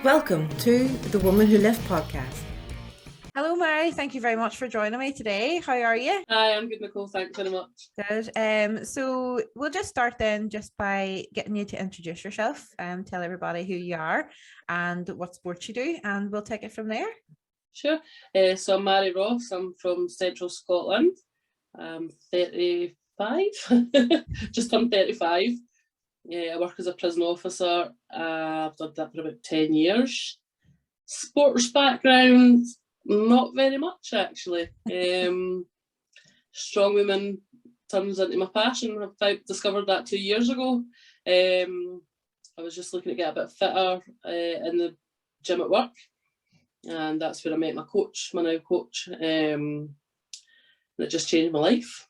Welcome to the Woman Who Left podcast. Hello, Mary. Thank you very much for joining me today. How are you? Hi, I'm good, Nicole. Thanks very much. Good. So we'll just start then just by getting you to introduce yourself and tell everybody who you are and what sports you do, and we'll take it from there. Sure. So I'm Mairi Ross. I'm from Central Scotland. I'm 35, just turned 35. I work as a prison officer. I've done that for about 10 years. Sports background, not very much actually. Strong women turns into my passion. I discovered that 2 years ago. I was just looking to get a bit fitter in the gym at work, and that's where I met my coach, my now coach. And it just changed my life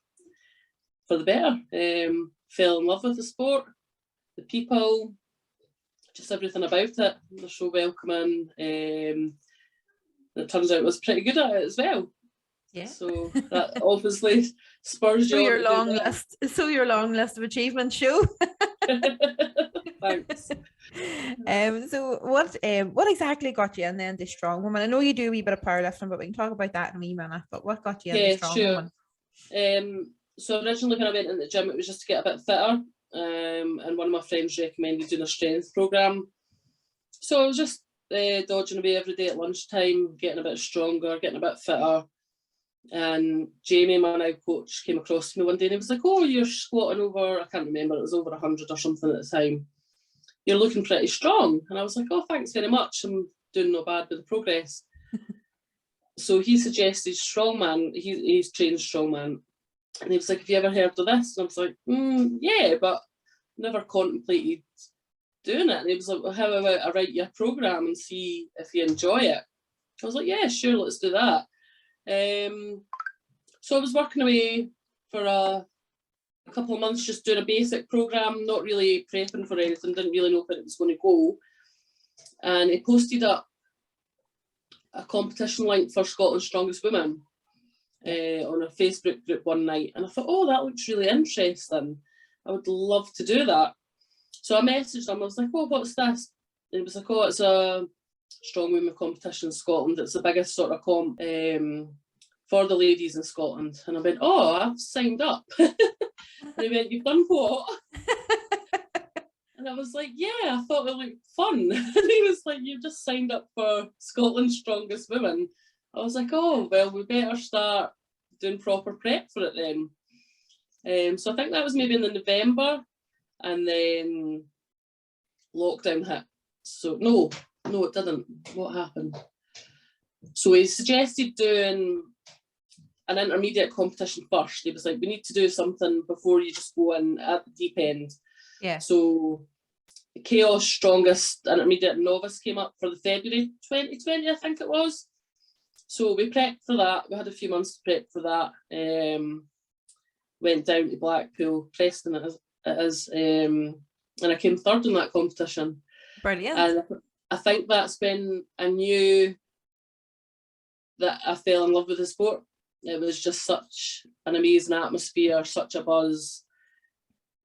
for the better. Fell in love with the sport, the people, just everything about it. They're so welcoming. It turns out I was pretty good at it as well. Yeah. So that obviously spurs you on. So your long list of achievements show. Thanks. So what exactly got you in then the strong woman? I know you do a wee bit of powerlifting, but we can talk about that in a wee minute. But what got you in the strong woman? So originally when I went in the gym, it was just to get a bit fitter. And one of my friends recommended doing a strength program. So I was just dodging away every day at lunchtime, getting a bit stronger, getting a bit fitter. And Jamie, my now coach, came across to me one day and he was like, "Oh, you're squatting over," I can't remember, it was over 100 or something at the time. "You're looking pretty strong." And I was like, "Oh, thanks very much. I'm doing no bad with the progress." So he suggested strongman. He's trained strongman. And he was like, "Have you ever heard of this?" And I was like, "Yeah, but never contemplated doing it." And he was like, "Well, how about I write you a program and see if you enjoy it?" I was like, "Yeah, sure, let's do that." So I was working away for a couple of months, just doing a basic program, not really prepping for anything, didn't really know where it was going to go. And he posted up a competition link for Scotland's Strongest Women on a Facebook group one night, and I thought, "Oh, that looks really interesting. I would love to do that." So I messaged him. I was like, "Oh, what's this?" And he was like, "Oh, it's a strong women competition in Scotland. It's the biggest sort of comp for the ladies in Scotland." And I went, "Oh, I've signed up." And he went, "You've done what?" And I was like, "Yeah, I thought it looked fun." And he was like, "You've just signed up for Scotland's Strongest Women." I was like, "Oh, well, we better start doing proper prep for it then." So I think that was maybe in the November, and then lockdown hit. So no, it didn't. What happened? So he suggested doing an intermediate competition first. He was like, "We need to do something before you just go in at the deep end." Yeah. So the Chaos Strongest Intermediate Novice came up for the February 2020, I think it was. So we prepped for that. We had a few months to prep for that. Went down to Blackpool, Preston it is, and I came third in that competition. Brilliant. And I think that's when I knew that I fell in love with the sport. It was just such an amazing atmosphere, such a buzz.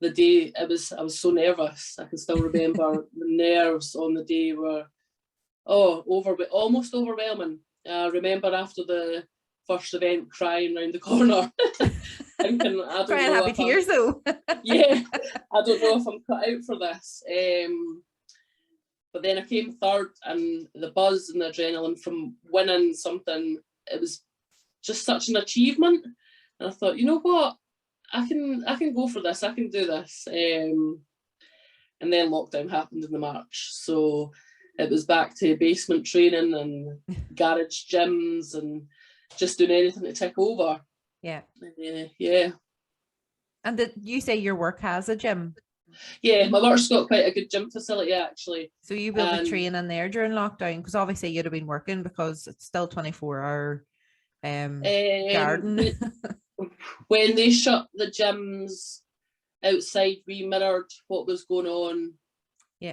The day, I was so nervous. I can still remember the nerves on the day were almost overwhelming. I remember after the first event crying around the corner, thinking, "I don't crying know happy tears though." Yeah, I don't know if I'm cut out for this. But then I came third, and the buzz and the adrenaline from winning something, it was just such an achievement. And I thought, you know what, I can go for this, I can do this. And then lockdown happened in the March, so it was back to basement training and garage gyms and just doing anything to tick over. Yeah. Yeah. And did you say your work has a gym? Yeah, my work's got quite a good gym facility actually. So you will be training there during lockdown, because obviously you'd have been working because it's still 24-hour garden. When they shut the gyms outside, we mirrored what was going on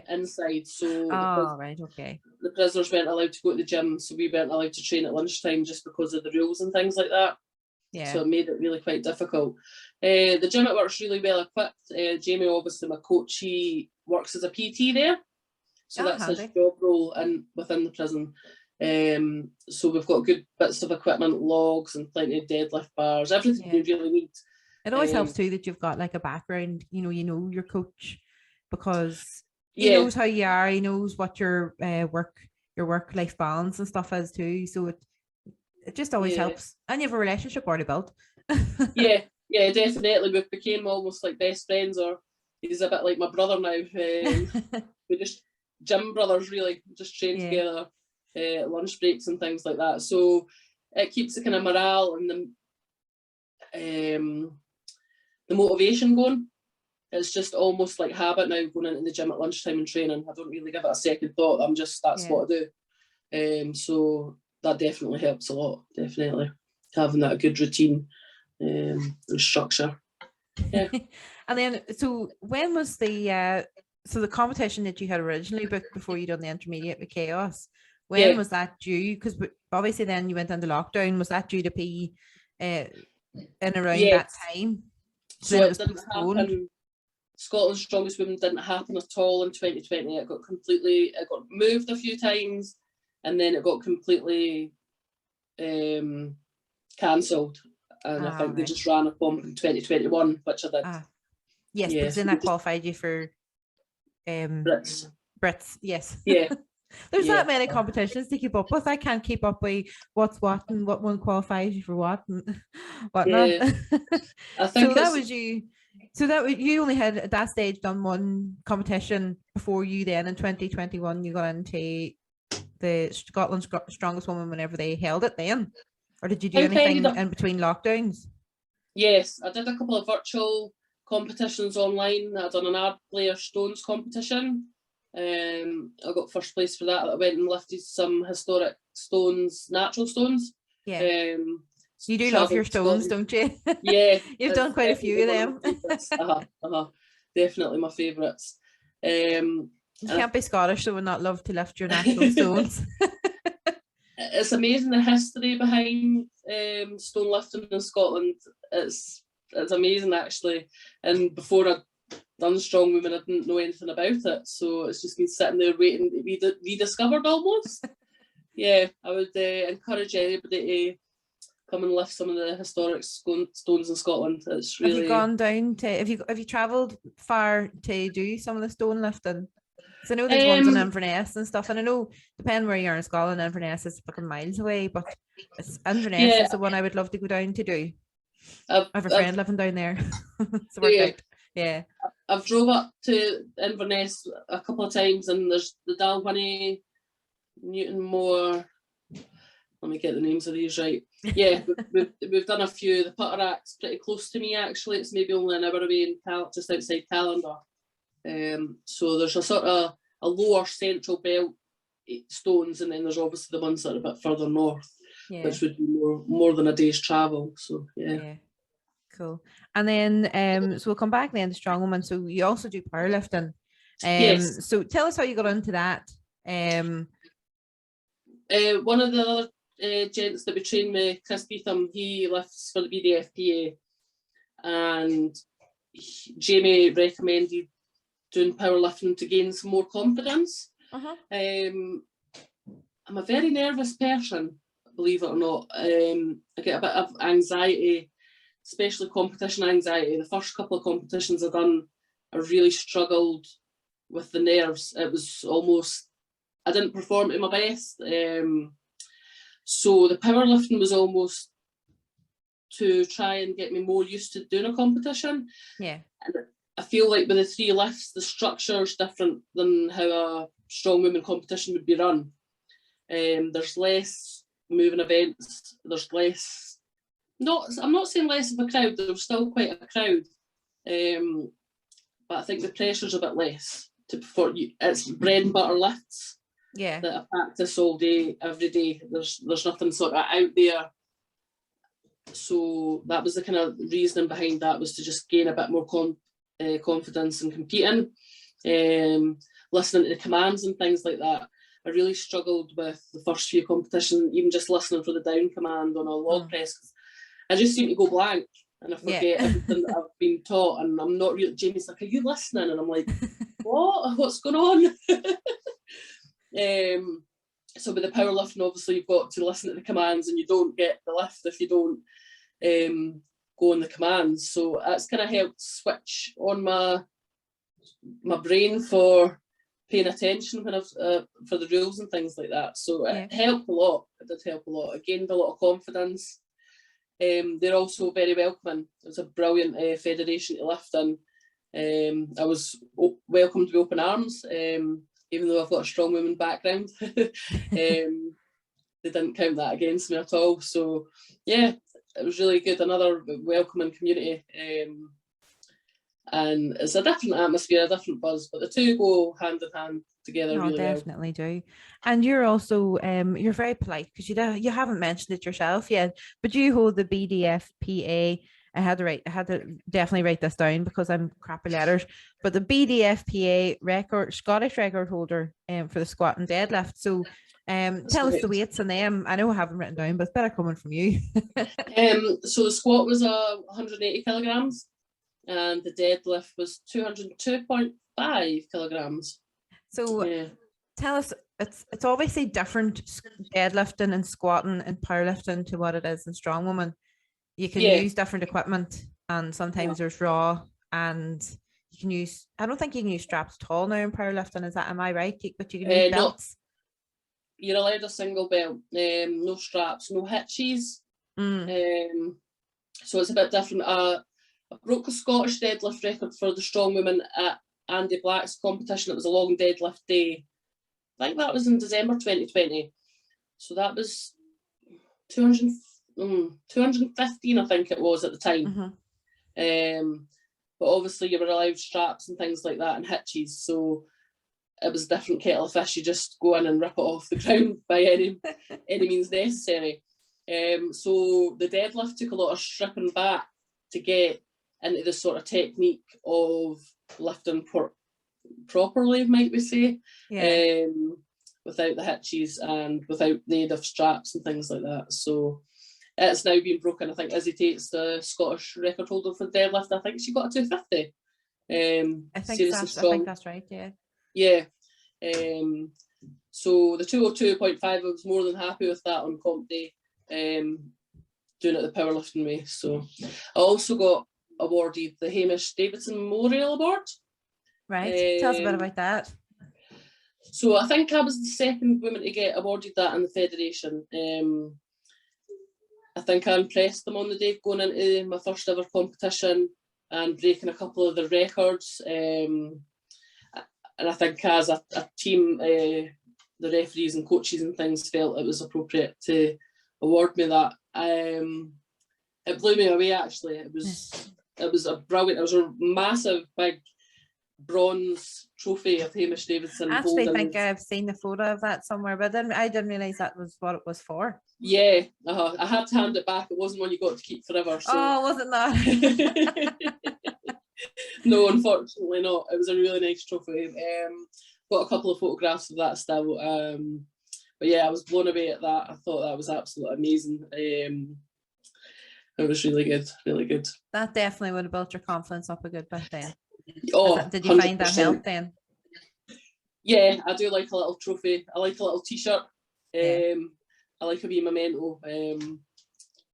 inside. So right, okay. The prisoners weren't allowed to go to the gym, so we weren't allowed to train at lunchtime just because of the rules and things like that. Yeah. So it made it really quite difficult. The gym at work's really well equipped. Jamie, obviously my coach, he works as a PT there. So that's his job role within the prison. So we've got good bits of equipment, logs and plenty of deadlift bars, everything you really need. It always helps too that you've got like a background, you know your coach, because he knows how you are, he knows what your work-life balance and stuff is too. So it just always helps. And you have a relationship already built. yeah, definitely. We've became almost like best friends, or he's a bit like my brother now. We're just gym brothers, really, just train together, lunch breaks and things like that. So it keeps the kind of morale and the motivation going. It's just almost like habit now, going into the gym at lunchtime and training. I don't really give it a second thought. That's what I do. So that definitely helps a lot, definitely. Having that good routine and structure. Yeah. And then, so when was the competition that you had originally booked before you done the intermediate with Chaos? When was that due? Because obviously then you went into lockdown. Was that due to be in around that time? So it didn't happen. Scotland's Strongest Women didn't happen at all in 2020. It got moved a few times, and then it got completely cancelled. And I think they just ran a bump in 2021, which I did. Yes, because then that qualified you for Brits. Yes. Yeah. There's that many competitions to keep up with. I can't keep up with what's what and what one qualifies you for what and whatnot. I think so that was you. So you only had at that stage done one competition before you then in 2021 you got into the Scotland's Strongest Woman whenever they held it then, or did you do anything in between lockdowns? Yes, I did a couple of virtual competitions online. I done an art player stones competition. I got first place for that. I went and lifted some historic stones, natural stones. Yeah. You do love your stones, don't you? Yeah. You've done quite a few of them. Definitely my favourites. You can't be Scottish so would not love to lift your natural stones. It's amazing the history behind stone lifting in Scotland. It's amazing actually. And before I'd done Strong Women, I didn't know anything about it. So it's just been sitting there waiting to be rediscovered almost. Yeah, I would encourage anybody to come and lift some of the historic stones in Scotland. It's really. Have you gone down to? Have you travelled far to do some of the stone lifting? Because I know there's ones in Inverness and stuff, and I know depending where you are in Scotland, Inverness is fucking miles away, but Inverness is the one I would love to go down to do. I have a friend living down there, so worked out. Yeah, I've drove up to Inverness a couple of times, and there's the Dalwhinnie, Newtonmore. Let me get the names of these right. Yeah, we've done a few. The Putterack's pretty close to me actually. It's maybe only an hour away just outside Callander. So there's a sort of a lower central belt stones, and then there's obviously the ones that are a bit further north, which would be more than a day's travel. So yeah. Cool. And then so we'll come back then to Strong Woman. So you also do powerlifting. Yes. So tell us how you got into that. One of the other gents that we train with, Chris Beetham, he lifts for the BDFPA, and Jamie recommended doing powerlifting to gain some more confidence. I'm a very nervous person, believe it or not. I get a bit of anxiety, especially competition anxiety. The first couple of competitions I've done, I really struggled with the nerves. It was almost, I didn't perform at my best. So the powerlifting was almost to try and get me more used to doing a competition. Yeah. And I feel like with the 3 lifts, the structure is different than how a strong women competition would be run. There's less moving events. There's less. I'm not saying less of a crowd. There's still quite a crowd, but I think the pressure's a bit less. It's bread and butter lifts. Yeah. That I practice all day, every day. There's nothing sort of out there. So that was the kind of reasoning behind that, was to just gain a bit more confidence in competing, listening to the commands and things like that. I really struggled with the first few competitions, even just listening for the down command on a log press. I just seem to go blank and I forget everything that I've been taught, and I'm not really. Jamie's like, "Are you listening?" And I'm like, "What's going on?" So with the powerlifting, obviously you've got to listen to the commands, and you don't get the lift if you don't go on the commands. So that's kind of helped switch on my brain for paying attention when I've for the rules and things like that. So it helped a lot. It did help a lot. I gained a lot of confidence. They're also very welcoming. It was a brilliant federation to lift in. I was welcomed with open arms, even though I've got a strong women background. They didn't count that against me at all. So yeah, it was really good. Another welcoming community. And it's a different atmosphere, a different buzz, but the two go hand in hand together. No, really definitely do. And you're also you're very polite, because you haven't mentioned it yourself yet, but you hold the BDFPA. I had to definitely write this down because I'm crappy letters. But the BDFPA Scottish record holder for the squat and deadlift. So tell us the weights on them. I know I haven't written down, but it's better coming from you. So the squat was 180 kilograms. And the deadlift was 202.5 kilograms. So tell us, it's obviously different deadlifting and squatting and powerlifting to what it is in strong woman. You can use different equipment, and sometimes there's raw, and you can use, I don't think you can use straps at all now in powerlifting. Am I right? But you can use belts. You're allowed a single belt, no straps, no hitches. So it's a bit different. I broke a Scottish deadlift record for the strong women at Andy Black's competition. It was a long deadlift day. I think that was in December 2020. So that was 215, I think it was at the time. But obviously you were allowed straps and things like that and hitches. So it was a different kettle of fish. You just go in and rip it off the ground by any means necessary. So the deadlift took a lot of stripping back to get into the sort of technique of lifting properly, might we say, without the hitches and without the aid of straps and things like that. So it's now been broken. I think Izzy Tate's the Scottish record holder for deadlift. I think she got a 250. I think that's right, yeah. Yeah. So the 202.5, I was more than happy with that on comp day, doing it the powerlifting way. So I also got awarded the Hamish Davidson Memorial Award. Right, tell us a bit about that. So I think I was the second woman to get awarded that in the federation. I think I impressed them on the day going into my first ever competition and breaking a couple of the records. And I think as a team, the referees and coaches and things felt it was appropriate to award me that. It blew me away, actually. It was a massive, big bronze trophy of Hamish Davidson. I actually think I've seen the photo of that somewhere, but I didn't realise that was what it was for. Yeah, I had to hand it back. It wasn't one you got to keep forever. So. Oh, wasn't that? No, unfortunately not. It was a really nice trophy. Got a couple of photographs of that still. But yeah, I was blown away at that. I thought that was absolutely amazing. It was really good, really good. That definitely would have built your confidence up a good bit then. Oh, did you find that 100%. helped then? Yeah, I do like a little trophy. I like a little t-shirt. I like a wee memento.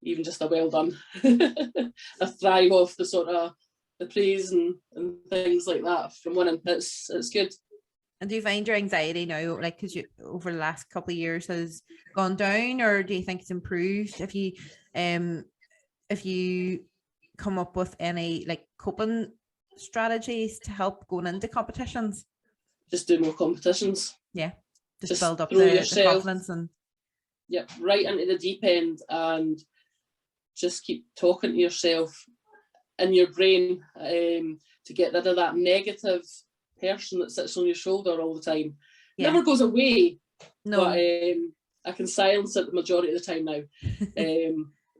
Even just a well done. I thrive off the sort of the praise and things like that from winning. It's good. And do you find your anxiety now, like, because you over the last couple of years has gone down, or do you think it's improved? If you come up with any like coping strategies to help going into competitions? Just do more competitions. Yeah, just build up the confidence and. Yep, right into the deep end and just keep talking to yourself in your brain to get rid of that negative person that sits on your shoulder all the time. Yeah. Never goes away. No. But I can silence it the majority of the time now.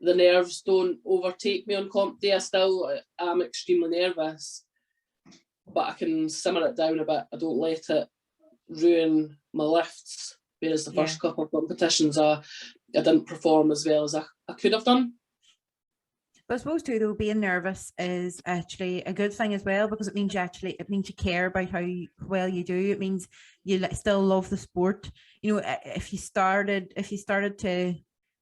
The nerves don't overtake me on comp day. I still am extremely nervous, but I can simmer it down a bit. I don't let it ruin my lifts. Whereas the first couple of competitions, I didn't perform as well as I could have done. But I suppose too, though, being nervous is actually a good thing as well, because it means you care about how well you do. It means you still love the sport. You know, if you started to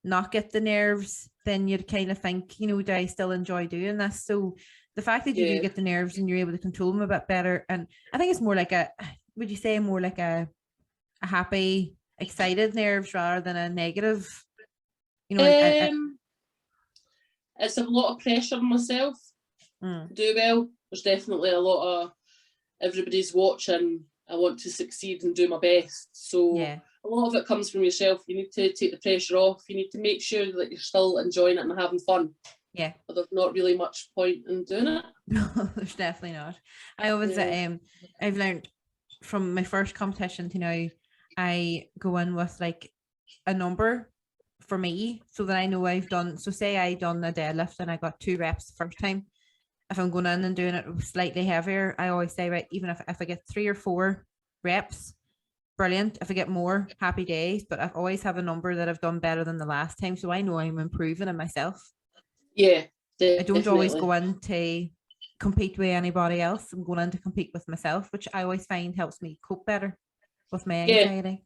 not get the nerves, then you'd kind of think, you know, do I still enjoy doing this? So the fact that you do get the nerves and you're able to control them a bit better, and I think it's more like would you say more like a happy, excited nerves rather than a negative? You know, it's a lot of pressure on myself to do well. There's definitely a lot of everybody's watching. I want to succeed and do my best. So a lot of it comes from yourself. You need to take the pressure off. You need to make sure that you're still enjoying it and having fun. Yeah. But there's not really much point in doing it. No, there's definitely not. I always I've learned from my first competition to now, I go in with like a number for me, so that I know I've done. So say I done a deadlift and I got 2 reps the first time. If I'm going in and doing it slightly heavier, I always say, right, even if I get 3 or 4 reps, brilliant. If I get more, happy days. But I always have a number that I've done better than the last time, so I know I'm improving in myself. Yeah, I don't always go in to compete with anybody else. I'm going in to compete with myself, which I always find helps me cope better with my anxiety.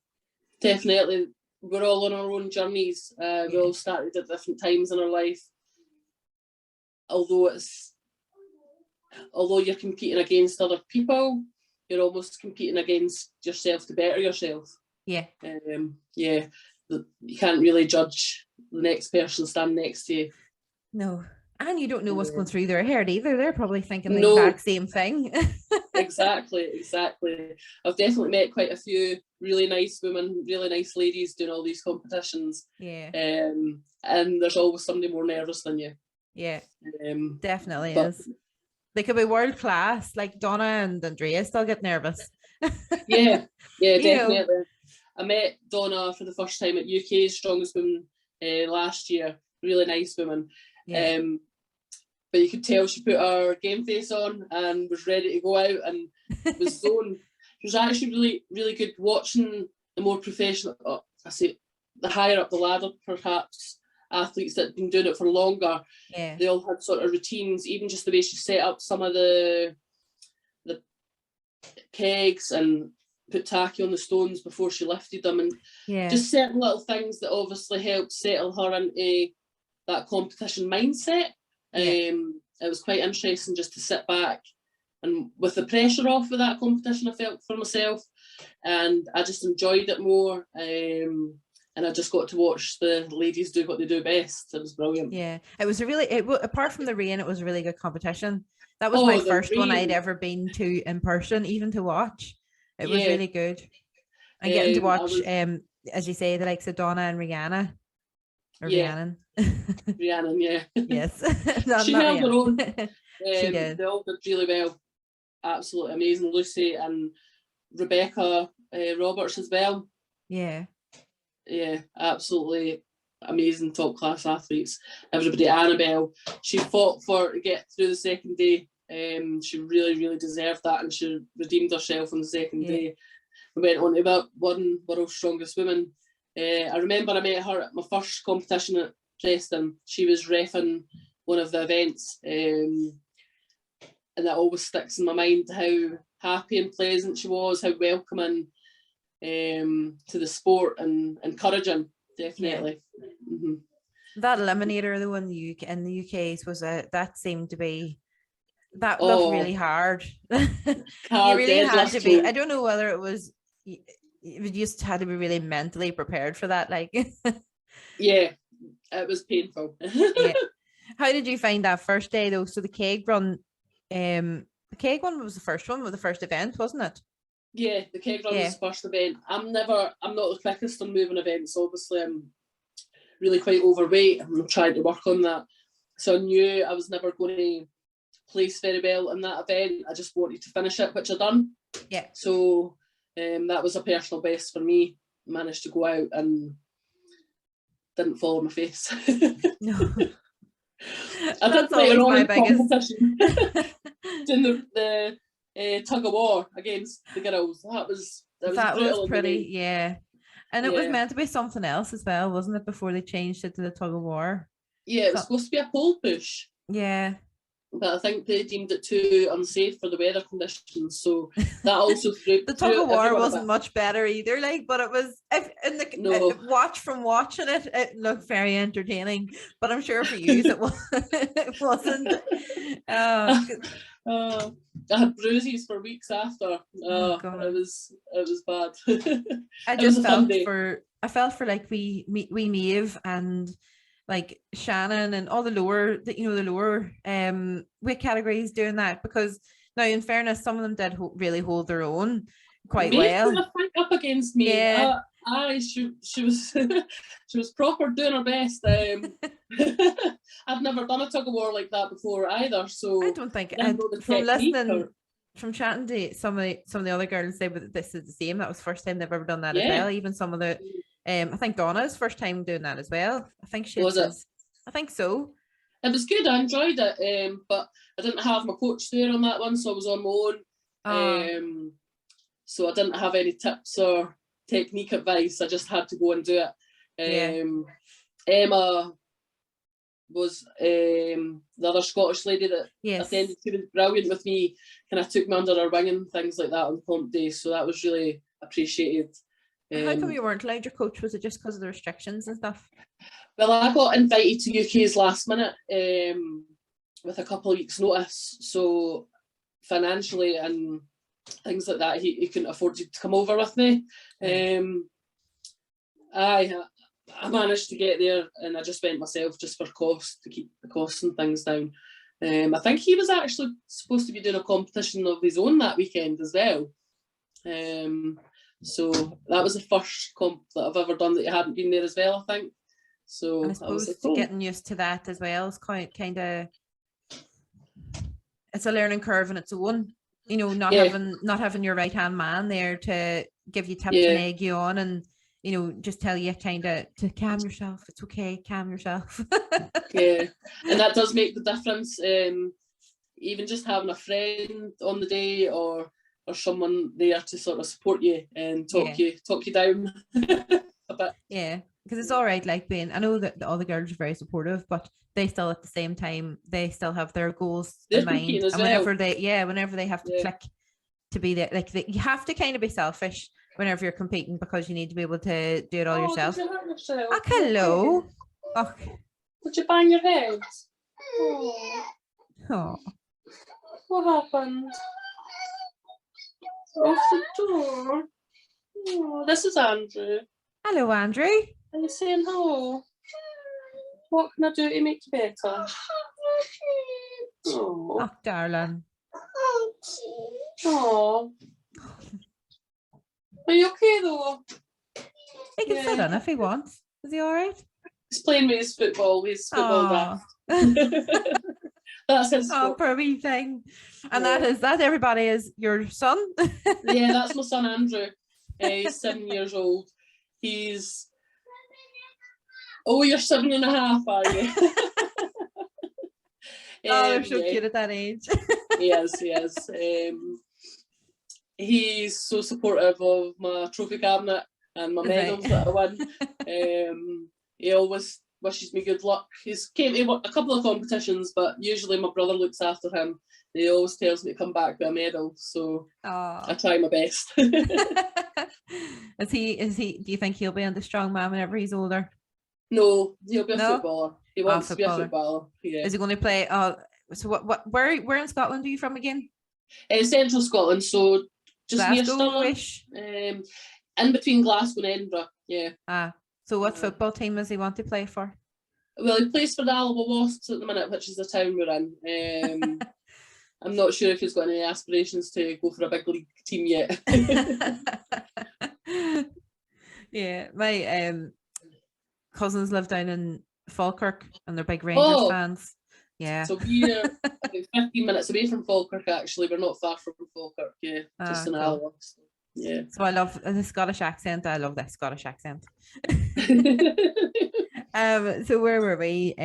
Yeah, definitely. We're all on our own journeys. We all started at different times in our life. Although you're competing against other people, you're almost competing against yourself to better yourself. Yeah. You can't really judge the next person standing next to you. No. And you don't know what's going through their head either. They're probably thinking the exact same thing. Exactly. I've definitely met quite a few really nice women, really nice ladies doing all these competitions. Yeah. And there's always somebody more nervous than you. Yeah. Definitely is. They could be world class, like Donna and Andrea still get nervous. yeah, definitely. I met Donna for the first time at UK's Strongest Woman last year. Really nice woman. Yeah. But you could tell she put her game face on and was ready to go out and was zoned. It was actually really, really good watching the more professional, the higher up the ladder, perhaps, athletes that had been doing it for longer. Yeah. They all had sort of routines, even just the way she set up some of the kegs and put tacky on the stones before she lifted them, and just certain little things that obviously helped settle her into that competition mindset. It was quite interesting just to sit back and with the pressure off of that competition I felt for myself, and I just enjoyed it more, and I just got to watch the ladies do what they do best. It was brilliant. Yeah, it was apart from the rain, it was a really good competition. That was my first one I'd ever been to in person, even to watch. It was really good. And getting to watch, as you say, the likes of Donna and Rihanna. Or Rhiannon. Rhiannon, yeah. Yes. She held her own. She did. They all did really well. Absolutely amazing. Lucy and Rebecca Roberts as well. Yeah. Yeah, absolutely amazing, top class athletes. Everybody. Annabelle, she fought to get through the second day. She really, really deserved that, and she redeemed herself on the second day. We went on to about one World's Strongest Women. I remember I met her at my first competition at Preston. She was reffing one of the events, and that always sticks in my mind how happy and pleasant she was, how welcoming to the sport and encouraging, definitely. Yeah. Mm-hmm. That eliminator though in the UK was that seemed to be looked really hard. You really had to be. I don't know whether it was. You just had to be really mentally prepared for that, like. Yeah, it was painful. Yeah. How did you find that first day though? So the keg run, the keg one was the first one, was the first event, wasn't it? Yeah, the keg run was the first event. I'm not the quickest on moving events. Obviously, I'm really quite overweight. I'm trying to work on that. So I knew I was never going to place very well in that event. I just wanted to finish it, which I done. Yeah. So that was a personal best for me. Managed to go out and didn't fall on my face. No. I did later on in competition. Doing the tug of war against the girls. That was pretty, yeah. And it was meant to be something else as well, wasn't it, before they changed it to the tug of war? Yeah, it was supposed to be a pole push. Yeah. But I think they deemed it too unsafe for the weather conditions, so that also threw The tug of war everyone a wasn't bit. much better either, like, but it was No. watching it, it looked very entertaining. But I'm sure for you it was it wasn't. I had bruises for weeks after. Oh God. It was bad. I It was just a fun felt day. for like we Maeve and like Shannon and all the lower weight categories doing that, because now in fairness some of them did really hold their own quite Maeve put well. a fight up against me. Yeah. She was she was proper doing her best. I've never done a tug of war like that before either, so I don't think I didn't know the from technique listening, or, from chatting to some of the other girls, say that this is the same. That was the first time they've ever done that as yeah. well. Even some of the I think Donna's first time doing that as well. I think she Was it? says, I think so. It was good. I enjoyed it, but I didn't have my coach there on that one, so I was on my own. So I didn't have any tips or technique advice. I just had to go and do it. Emma was the other Scottish lady that attended. She was brilliant with me, kind of took me under her wing and things like that on comp day. So that was really appreciated. How come you weren't allowed your coach? Was it just because of the restrictions and stuff? Well, I got invited to UK's last minute with a couple of weeks' notice. So financially and things like that, he couldn't afford to come over with me. I managed to get there, and I just went myself just for cost, to keep the costs and things down. I think he was actually supposed to be doing a competition of his own that weekend as well. So that was the first comp that I've ever done that you hadn't been there as well, I think. So and I suppose getting used to that as well is quite kind of, it's a learning curve in its own. You know, not having your right hand man there to give you tips and egg you on, and you know, just tell you kind of to calm yourself. It's okay, calm yourself. Yeah, and that does make the difference. Even just having a friend on the day or someone there to sort of support you and talk you down a bit. Yeah, because it's all right. Like I know that all the girls are very supportive, but they still at the same time they still have their goals in mind. And whenever they have to click to be there, like you have to kind of be selfish whenever you're competing, because you need to be able to do it all yourself. Did you hurt yourself? Oh, hello. Oh. Did you bang your head? Oh. What happened? Off the door. Oh, this is Andrew. Hello, Andrew. Are you saying hello? What can I do to make you better? Oh, darling. Oh. Are you okay though? He can sit on if he wants. Is he all right? He's playing with his football raft. That's his sport. Poor wee thing. And that everybody is your son? Yeah, that's my son Andrew. He's 7 years old. He's... Oh, you're 7.5, are you? They're so cute at that age. He is. He's so supportive of my trophy cabinet and my medals that I win. He always wishes me good luck. He's came to a couple of competitions, but usually my brother looks after him. He always tells me to come back with a medal, so I try my best. Is he? Do you think he'll be on the strongman whenever he's older? No, he'll be a footballer. He wants to be a footballer. Yeah. Is he going to play? So what? Where in Scotland are you from again? Central Scotland, so just near Glasgow-ish. In between Glasgow and Edinburgh. Yeah. So what football team does he want to play for? Well, he plays for the Alba Wasps at the minute, which is the town we're in. I'm not sure if he's got any aspirations to go for a big league team yet. Yeah, my cousins live down in Falkirk and they're big Rangers fans. Yeah. So we're about 15 minutes away from Falkirk, actually. We're not far from Falkirk, just in Alba. So, yeah. So I love the Scottish accent. I love that Scottish accent. So where were we?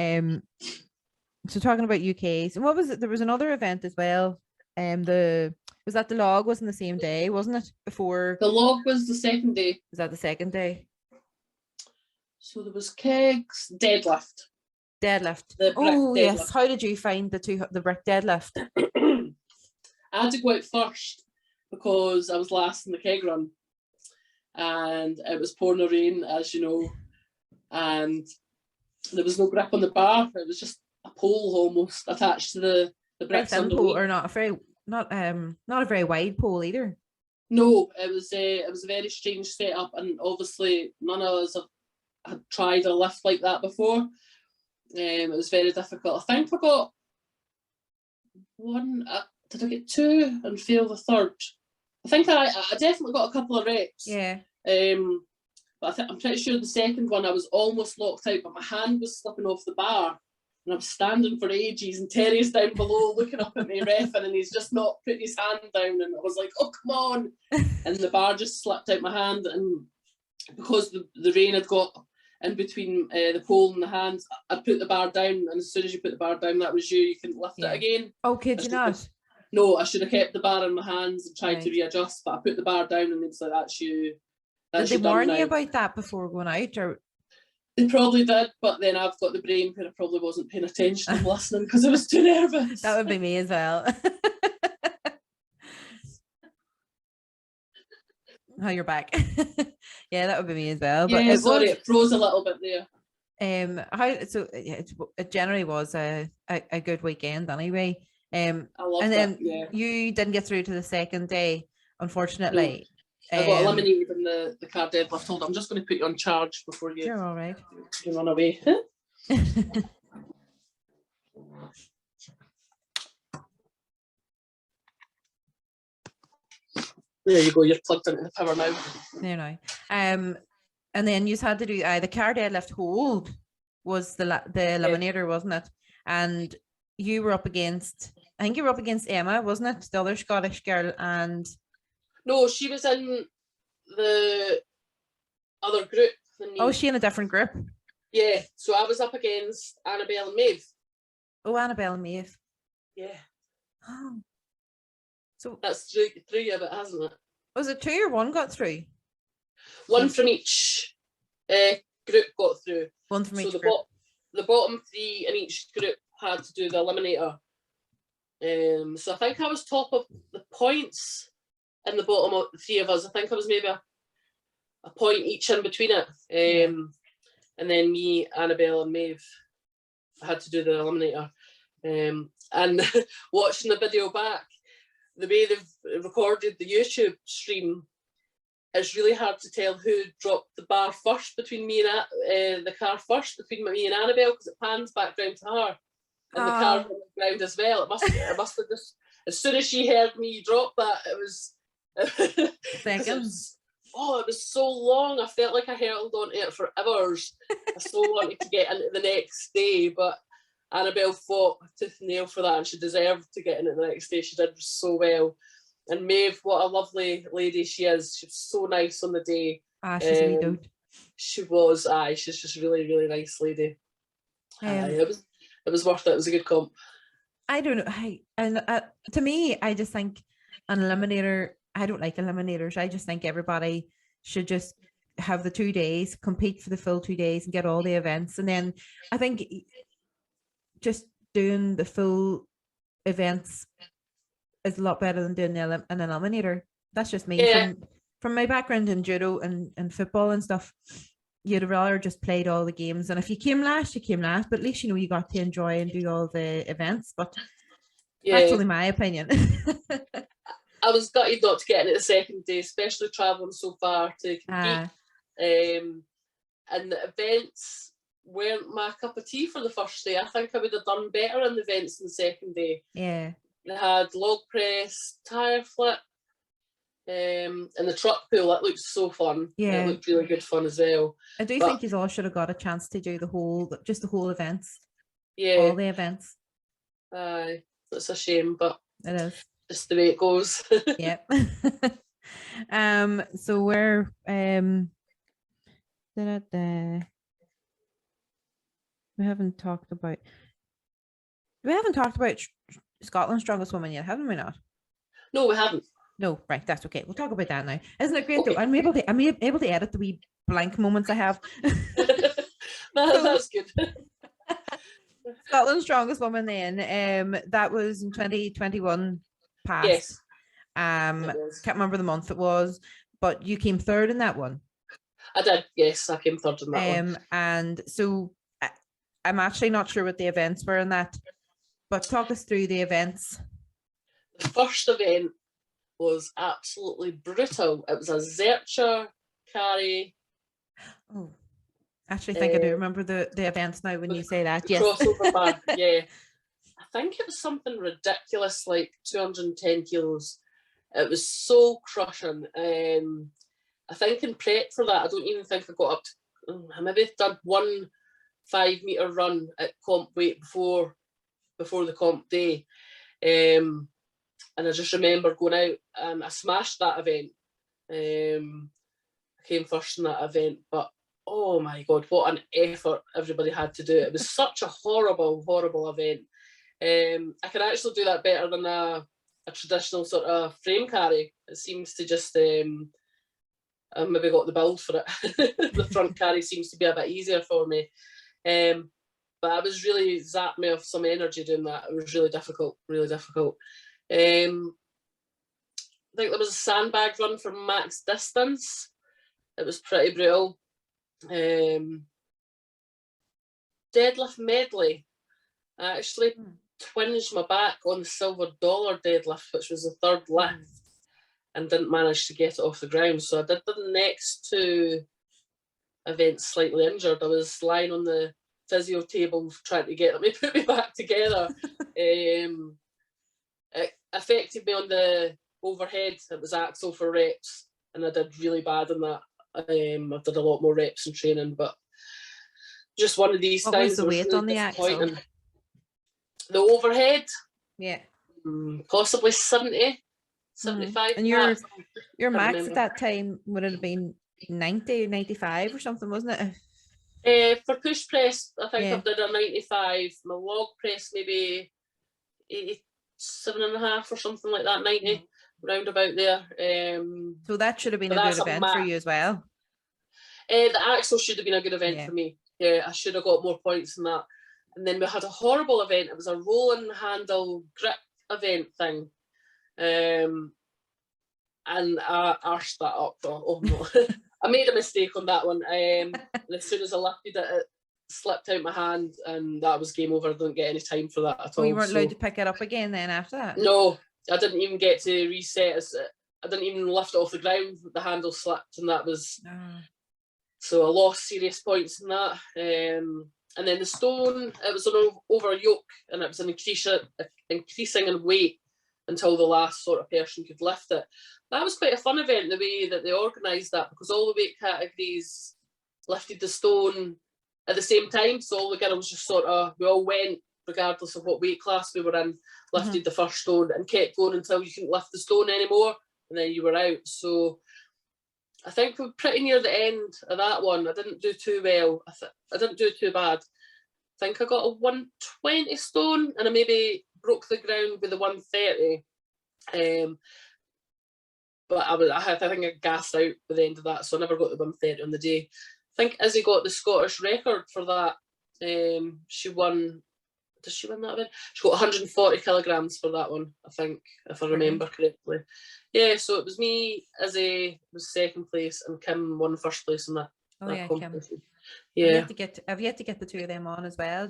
So talking about UK. So what was it? There was another event as well. Was that the log wasn't the same day, wasn't it? Before the log was the second day. Was that the second day? So there was kegs, deadlift. Deadlift. The brick Oh yes. deadlift. How did you find the brick deadlift? I had to go out first because I was last in the keg run, and it was pouring rain, as you know, and there was no grip on the bar. It was just a pole almost attached to the Very bricks thin underneath. pole, or not a very wide pole either. No, it was a very strange setup, and obviously none of us had tried a lift like that before. It was very difficult. I think I got one. Did I get two and fail the third? I think I definitely got a couple of reps. Yeah. But I'm pretty sure the second one I was almost locked out, but my hand was slipping off the bar, and I was standing for ages, and Terry's down below looking up at me reffing, and he's just not putting his hand down, and I was like, oh, come on. And the bar just slipped out my hand, and because the rain had got in between the pole and the hand, I put the bar down, and as soon as you put the bar down, that was you couldn't lift it again. Oh, could you not? No, I should have kept the bar in my hands and tried to Right. readjust, but I put the bar down, and it's like, that's you. Did they warn you about that before going out, or? They probably did, but then I've got the brain where I probably wasn't paying attention and listening because I was too nervous. That would be me as well. Oh, you're back. Yeah, that would be me as well. But yeah, it froze a little bit there. It generally was a good weekend anyway. I loved and then it, yeah. you didn't get through to the second day, unfortunately. I got eliminated in the car deadlift. Hold on, I'm just going to put you on charge before You're all right. you run away. There you go, you're plugged into the power now. There now. And then you had to do the car deadlift hold was the eliminator, wasn't it? And you were up against, I think you were up against Emma, wasn't it? The other Scottish girl, and no, she was in the other group than me. Oh, was she in a different group? Yeah, so I was up against Annabelle and Maeve. Oh, Annabelle and Maeve. Yeah. Oh. So that's three of it, hasn't it? Was it 2 or 1 got through? One from each group got through. One from each group. The bottom 3 in each group had to do the eliminator. So I think I was top of the points in the bottom of the 3 of us. I think I was maybe a point each in between it. And then me, Annabelle and Maeve had to do the eliminator. And watching the video back, the way they've recorded the YouTube stream, it's really hard to tell who dropped the bar first between me and the car first between me and Annabelle, because it pans back round to her, and the car on the ground as well. It must have just, as soon as she heard me drop that, it was seconds. It was so long. I felt like I held on to it for hours. I so wanted to get into the next day, but Annabelle fought tooth and nail for that, and she deserved to get into the next day. She did so well. And Maeve, what a lovely lady she is. She was so nice on the day. She's a wee dude. She was, she's just a really, really nice lady. It was worth it. It was a good comp. I don't know. To me, I just think an eliminator, I don't like eliminators. I just think everybody should just have the 2 days, compete for the full 2 days and get all the events. And then I think just doing the full events is a lot better than doing an eliminator. That's just me. Yeah. From my background in judo and football and stuff, you'd rather just played all the games. And if you came last, you came last. But at least, you got to enjoy and do all the events. But that's only my opinion. I was gutted not to get into the second day, especially travelling so far to compete. And the events weren't my cup of tea for the first day. I think I would have done better in the events than the second day. Yeah. They had log press, tyre flip, and the truck pull. That looked so fun. Yeah. It looked really good fun as well. I do think you all should have got a chance to do the whole events. Yeah. All the events. Aye, it's a shame, but it is just the way it goes. Yep. So we're we haven't talked about Scotland's Strongest Woman yet, haven't we not? No, we haven't. No, right, that's okay. We'll talk about that now. Isn't it great though? I'm able to edit the wee blank moments I have. That's good. Scotland's Strongest Woman then. That was in 2021 past. Yes. Can't remember the month it was, but you came third in that one. I did, yes, I came third in that one. And so I'm actually not sure what the events were in that, but talk us through the events. The first event was absolutely brutal. It was a Zercher carry. Oh, actually think I do remember the events now when you say that. Yes. Crossover bar, yeah. I think it was something ridiculous, like 210 kilos. It was so crushing. I think in prep for that, I don't even think I got up to, I maybe done 1 5-meter run at comp weight before the comp day. And I just remember going out and I smashed that event. I came first in that event, but oh my God, what an effort everybody had to do. It was such a horrible, horrible event. I can actually do that better than a traditional sort of frame carry. It seems to just, I maybe got the build for it. The front carry seems to be a bit easier for me. But I was really zapped me of some energy doing that. It was really difficult, really difficult. I think there was a sandbag run for max distance. It was pretty brutal. Deadlift medley. I actually twinged my back on the silver dollar deadlift, which was the third lift, and didn't manage to get it off the ground. So I did the next 2 events slightly injured. I was lying on the physio table trying to put me back together. It affected me on the overhead. It was axle for reps, and I did really bad in that. I did a lot more reps in training, but just one of these what things. Was the weight really on the axle? The overhead? Yeah. Possibly 70, 75. And your max at that time would have been 90, 95 or something, wasn't it? For push press, I think I did a 95. My log press maybe 87.5 or something like that, 90, round about there. So that should have been a good event for you as well. The axle should have been a good event for me. Yeah, I should have got more points than that. And then we had a horrible event. It was a rolling handle grip event thing. And I arsed that up. Oh no. I made a mistake on that one. And as soon as I lifted it, it slipped out my hand, and that was game over. I didn't get any time for that at all. You weren't allowed to pick it up again then after that? No, I didn't even get to reset. I didn't even lift it off the ground. The handle slipped, and that was... So I lost serious points in that. And then the stone, it was an over yoke, and it was an increasing in weight until the last sort of person could lift it. That was quite a fun event, the way that they organised that, because all the weight categories lifted the stone at the same time. So all the girls just sort of, we all went, regardless of what weight class we were in, lifted the first stone and kept going until you couldn't lift the stone anymore, and then you were out. So I think we're pretty near the end of that one. I didn't do too well. I didn't do too bad. I think I got a 120 stone, and I maybe broke the ground with the 130. But I think I gassed out by the end of that, so I never got the 130 on the day. I think Izzy got the Scottish record for that. She won. Did she win that event? She got 140 kilograms for that one, I think, if I remember correctly. Yeah, so it was me, Izzy was second place, and Kim won first place in that. Oh yeah, Kim. Yeah. I've yet to get the 2 of them on as well.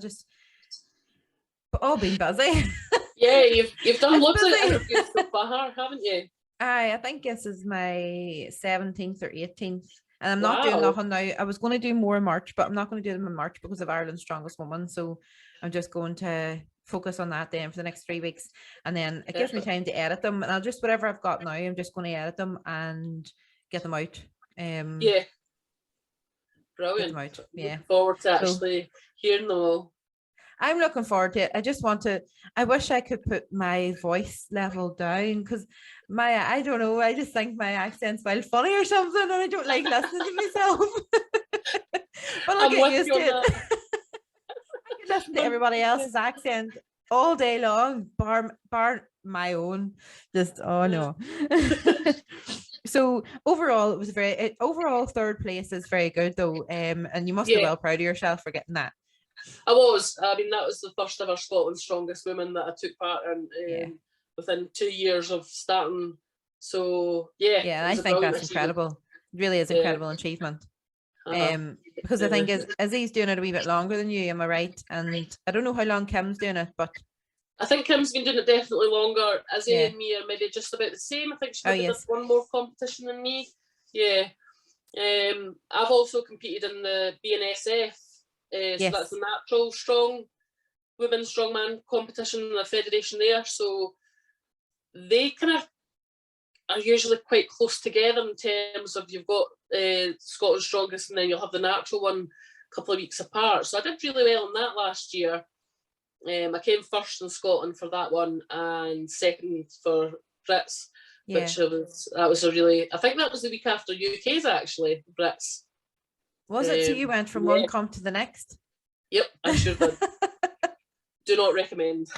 But all been busy. Yeah, you've done lots of interviews so far, haven't you? I think this is my 17th or 18th. And I'm not doing nothing now. I was going to do more in March, but I'm not going to do them in March because of Ireland's Strongest Woman. So I'm just going to focus on that then for the next 3 weeks. And then it gives me time to edit them. And I'll just, whatever I've got now, I'm just going to edit them and get them out. Yeah. Brilliant. Get them out. Yeah. Look forward to actually hearing them all. I'm looking forward to it. I wish I could put my voice level down, because I don't know, I just think my accent's well funny or something, and I don't like listening to myself. But I'll get used to it. I can listen to everybody else's accent all day long, bar my own. Just, oh no. So overall, it was overall third place is very good though. And you must be well proud of yourself for getting that. I was. I mean, that was the first ever Scotland's Strongest Women that I took part in within 2 years of starting. So yeah, Yeah, it I was a think brilliant that's achievement. incredible. It really is incredible achievement. Because I think Izzy's doing it a wee bit longer than you, am I right? And I don't know how long Kim's doing it, but I think Kim's been doing it definitely longer. Izzy Yeah. and me are maybe just about the same. I think she's Oh, maybe yes. done one more competition than me. Yeah. I've also competed in the BNSF. So Yes. that's the natural strong women's strongman competition, the federation there. So they kind of are usually quite close together in terms of you've got Scotland's Strongest and then you'll have the natural one a couple of weeks apart. So I did really well in that last year. I came first in Scotland for that one and second for Brits, which was a really, I think that was the week after UK's actually, Brits. Was it? So you went from one comp to the next? Yep, I sure did. Do not recommend.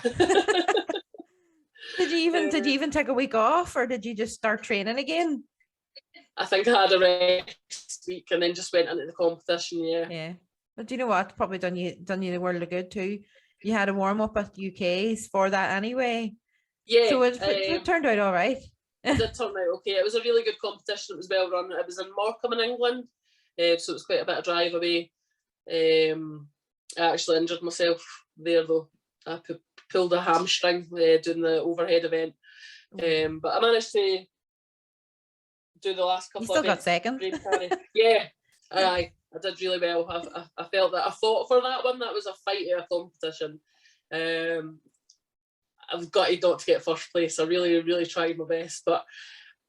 Did you even take a week off, or did you just start training again? I think I had a rest week and then just went into the competition. Yeah. But do you know what? Probably done you the world of good too. You had a warm up at UK's for that anyway. Yeah. So it turned out all right. It did turn out okay. It was a really good competition. It was well run. It was in Morecambe in England, so it was quite a bit of drive away. I actually injured myself there though. I pulled a hamstring doing the overhead event, but I managed to do the last couple. You still got second. Yeah, I did really well. I felt that I fought for that one. That was a fight in a competition. I've got to not to get first place. I really, really tried my best, but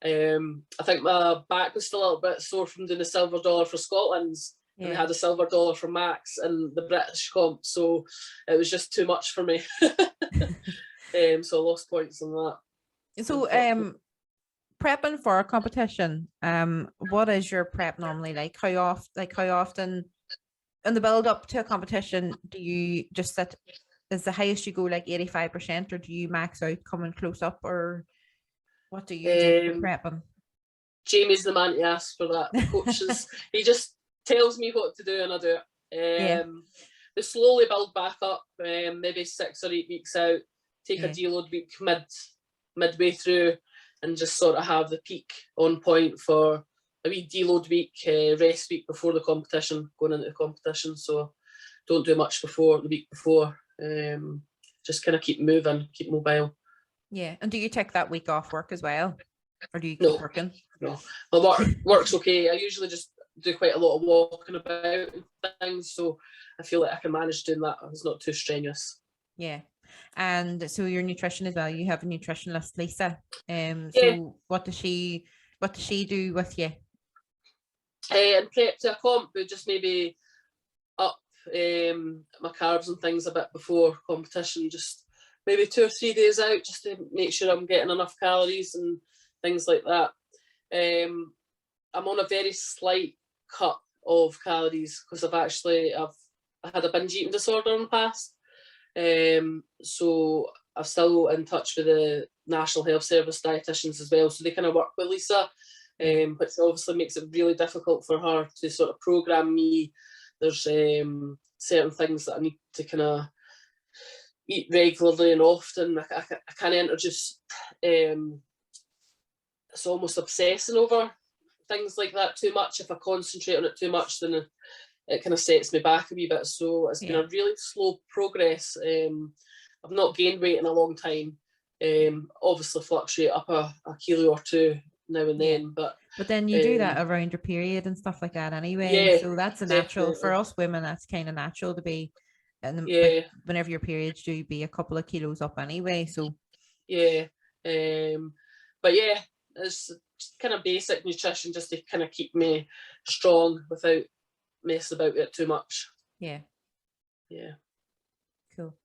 I think my back was still a little bit sore from doing the silver dollar for Scotland's. Yeah. And they had a silver dollar for Max and the British comp, so it was just too much for me. So I lost points on that. So prepping for a competition, what is your prep normally like? How often in the build up to a competition do you just sit? Is the highest you go like 85%, or do you max out coming close up, or what do you do for prepping? Jamie's the man to ask for that. The coach he just tells me what to do and I do it. They slowly build back up, maybe 6 or 8 weeks out, take a deload week midway through and just sort of have the peak on point for a wee deload week, rest week before the competition, going into the competition. So don't do much before the week before. Just kind of keep moving, keep mobile. Yeah. And do you take that week off work as well? Or do you keep working? No. Well, work's okay. I usually just do quite a lot of walking about and things, so I feel like I can manage doing that. It's not too strenuous. Yeah. And so your nutrition as well, you have a nutritionist, Lisa. So what does she do with you? And prep to a comp, we just maybe up my carbs and things a bit before competition, just maybe 2 or 3 days out, just to make sure I'm getting enough calories and things like that. I'm on a very slight cut of calories because I had a binge eating disorder in the past. So I'm still in touch with the National Health Service dietitians as well, so they kind of work with Lisa, which obviously makes it really difficult for her to sort of program me. There's certain things that I need to kind of eat regularly and often. I can't introduce it's almost obsessing over things like that too much. If I concentrate on it too much, then it kind of sets me back a wee bit. So it's been a really slow progress. I've not gained weight in a long time. Obviously fluctuate up a kilo or 2 now and then, but then you do that around your period and stuff like that anyway. So that's a natural for us women. That's kind of natural to be, and like, whenever your periods do, be a couple of kilos up anyway. So but yeah, it's kind of basic nutrition just to kind of keep me strong without messing about it too much. Cool.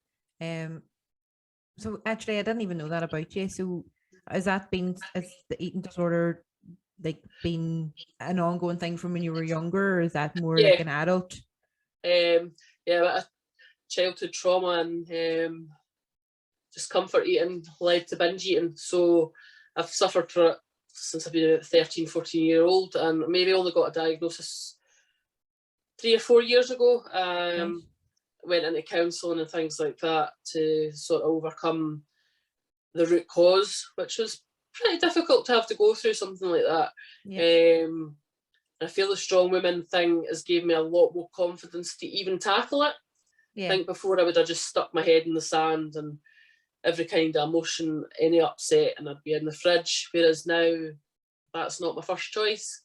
So actually I didn't even know that about you. So has the eating disorder like been an ongoing thing from when you were younger, or is that more like an adult? A childhood trauma and discomfort eating led to binge eating, so I've suffered for it since I've been 13, 14-year-old, and maybe only got a diagnosis 3 or 4 years ago. went into counselling and things like that to sort of overcome the root cause, which was pretty difficult to have to go through something like that. Yeah. I feel the strong women thing has given me a lot more confidence to even tackle it. Yeah. I think before I would have just stuck my head in the sand and every kind of emotion, any upset, and I'd be in the fridge, whereas now that's not my first choice.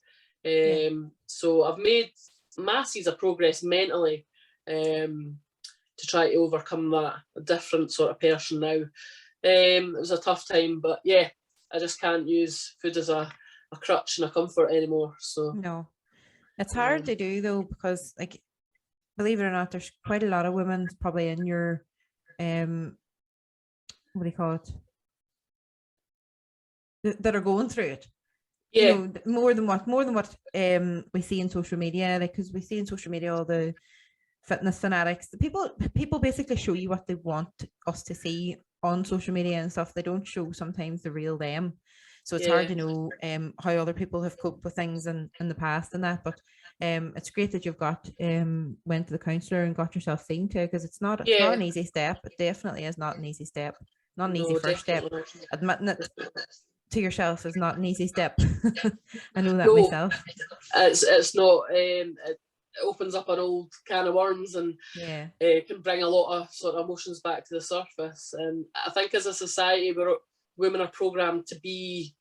So I've made masses of progress mentally to try to overcome that, a different sort of person now. It was a tough time, but yeah, I just can't use food as a crutch and a comfort anymore. So No, it's hard to do though, because like, believe it or not, there's quite a lot of women probably in your what do you call it, that are going through it. yeah, You know, more than what we see in social media, like, because we see in social media all the fitness fanatics, the people basically show you what they want us to see on social media and stuff. They don't show sometimes the real them, so it's hard to know how other people have coped with things in the past and that. But it's great that you've got went to the counsellor and got yourself seen to, because it's not an easy step. It definitely is not an easy step, not an easy first step. Admitting it to yourself is not an easy step. I know that myself. It's not. It opens up an old can of worms and can bring a lot of sort of emotions back to the surface. And I think as a society, women are programmed to be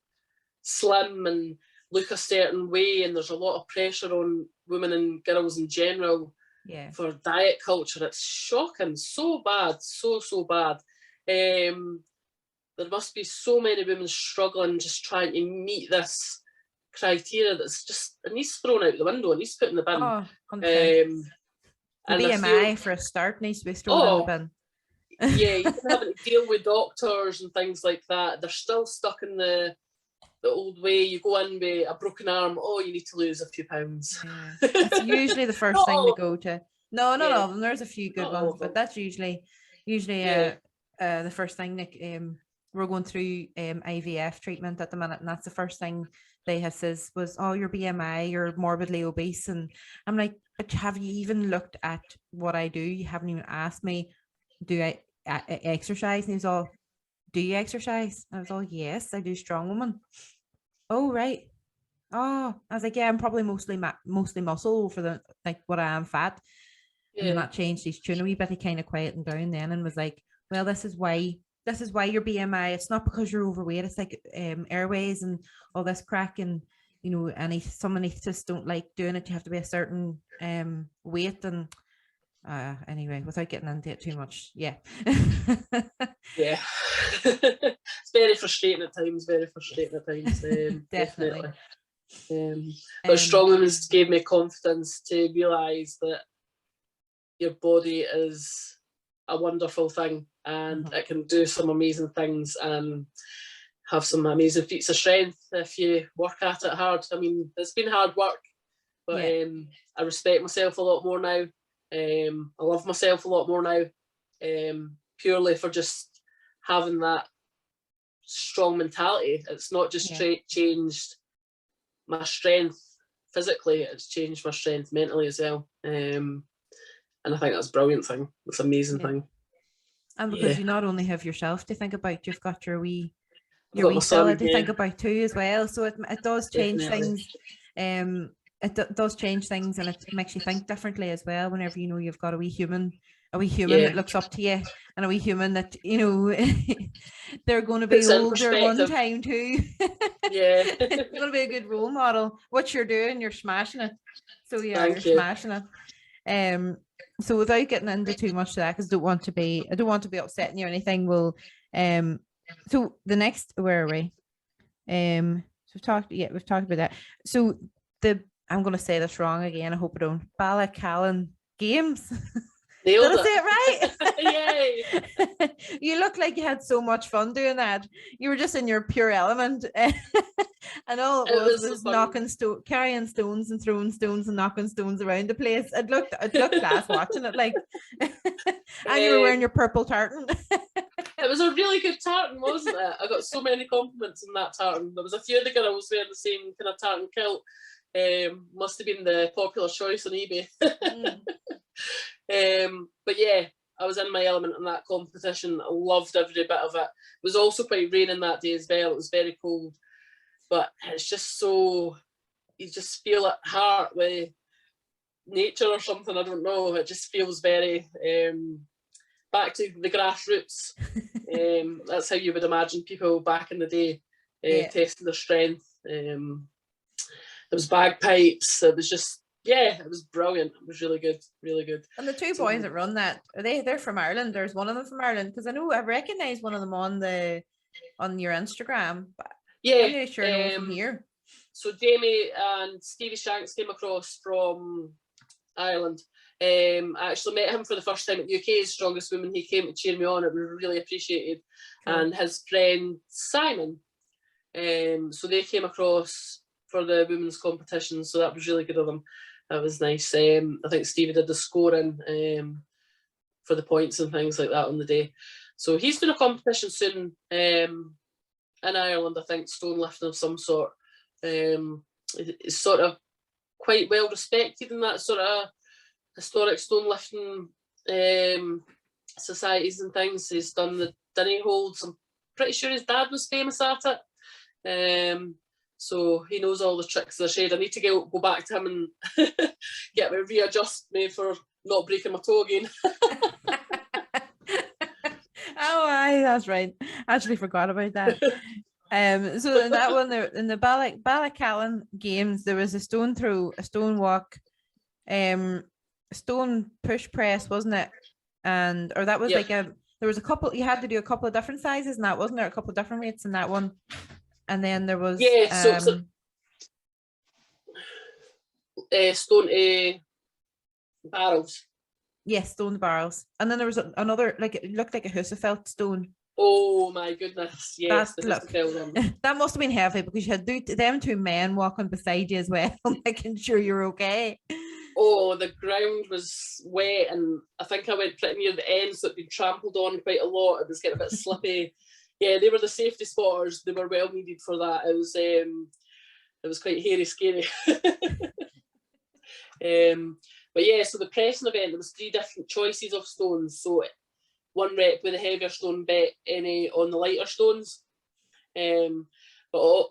slim and look a certain way, and there's a lot of pressure on women and girls in general for diet culture. It's shocking, so bad, so bad. There must be so many women struggling, just trying to meet this criteria that's just, it needs thrown out the window, it needs put in the bin. Oh, 100%. The BMI for a start needs to be thrown in the bin. Yeah, you're having to deal with doctors and things like that. They're still stuck in the old way. You go in with a broken arm, oh, you need to lose a few pounds. Yeah. It's usually the first thing to go to. No, not all of them. There's a few good ones, but that's usually the first thing. Nick, we're going through IVF treatment at the minute, and that's the first thing they have says was, oh, your BMI, you're morbidly obese. And I'm like, but have you even looked at what I do? You haven't even asked me, do I exercise? And he was all, do you exercise? I was all, yes, I do, strong woman. Oh, right. Oh, I was like, yeah, I'm probably mostly muscle for the, like, what I am fat. And then that changed his tune a wee bit. He kind of quietened down then and was like, well, this is why your BMI, it's not because you're overweight, it's like airways and all this crack, and you know, some anesthetists don't like doing it. You have to be a certain weight, and anyway, without getting into it too much, yeah. It's very frustrating at times, definitely. But strong women's gave me confidence to realise that your body is a wonderful thing, and it can do some amazing things and have some amazing feats of strength if you work at it hard. I mean, it's been hard work, but I respect myself a lot more now. I love myself a lot more now, purely for just having that strong mentality. It's not just changed my strength physically, it's changed my strength mentally as well. And I think that's a brilliant thing. It's an amazing thing. And because you not only have yourself to think about, you've got your wee fella to think about too as well. So it does change things. It does change things, and it makes you think differently as well whenever you know you've got a wee human that looks up to you, and a wee human that, you know, they're going to be older one time too. You're going to be a good role model. What you're doing, you're smashing it. So yeah, you're smashing it. So without getting into too much of that, because I don't want to be upsetting you or anything, we'll so the next, where are we? So we've talked about that. So I'm going to say this wrong again, I hope I don't. Ballacallan Games. Did I say it right? Yay! You look like you had so much fun doing that. You were just in your pure element. And all it was carrying stones and throwing stones and knocking stones around the place. It looked class watching it, like. And you were wearing your purple tartan. It was a really good tartan, wasn't it? I got so many compliments in that tartan. There was a few of the girls wearing the same kind of tartan kilt. Must have been the popular choice on eBay. But yeah, I was in my element in that competition. I loved every bit of it. It was also quite raining that day as well. It was very cold, but it's just so, you just feel at heart with nature or something. I don't know. It just feels very back to the grassroots. That's how you would imagine people back in the day testing their strength. There was bagpipes. It was just, yeah, it was brilliant. It was really good, really good. And the two boys that run that, they're from Ireland. There's one of them from Ireland, because I know I recognise one of them on your Instagram. But yeah, I'm not sure anyone from here. So Jamie and Stevie Shanks came across from Ireland. I actually met him for the first time at UK's Strongest Woman. He came to cheer me on. It was really appreciated. Cool. And his friend Simon. So they came across for the women's competition. So that was really good of them. That was nice. I think Stevie did the scoring for the points and things like that on the day. So he's doing a competition soon in Ireland, I think, stone lifting of some sort. It's sort of quite well respected in that sort of historic stone lifting societies and things. He's done the Dinny holds. I'm pretty sure his dad was famous at it. So he knows all the tricks of the trade. I need to go back to him and get me readjust me for not breaking my toe again. Oh, aye, that's right. I actually forgot about that. So in that one, there in the Ballacallan games, there was a stone throw, a stone walk, stone push press, wasn't it? And or that was like there was a couple. You had to do a couple of different sizes, and that wasn't there a couple of different weights in that one. And then there was stone barrels. Yes, stone barrels. And then there was another, like it looked like a Husafelt stone. Oh my goodness, yes. That must have been heavy, because you had them two men walking beside you as well, making sure you're okay. Oh, the ground was wet, and I think I went pretty near the end, so it'd been trampled on quite a lot. It was getting a bit slippy. Yeah, they were the safety spotters. They were well needed for that. It was quite hairy, scary. But yeah, so the pressing event, there was 3 different choices of stones. So one rep with a heavier stone, bet any on the lighter stones. But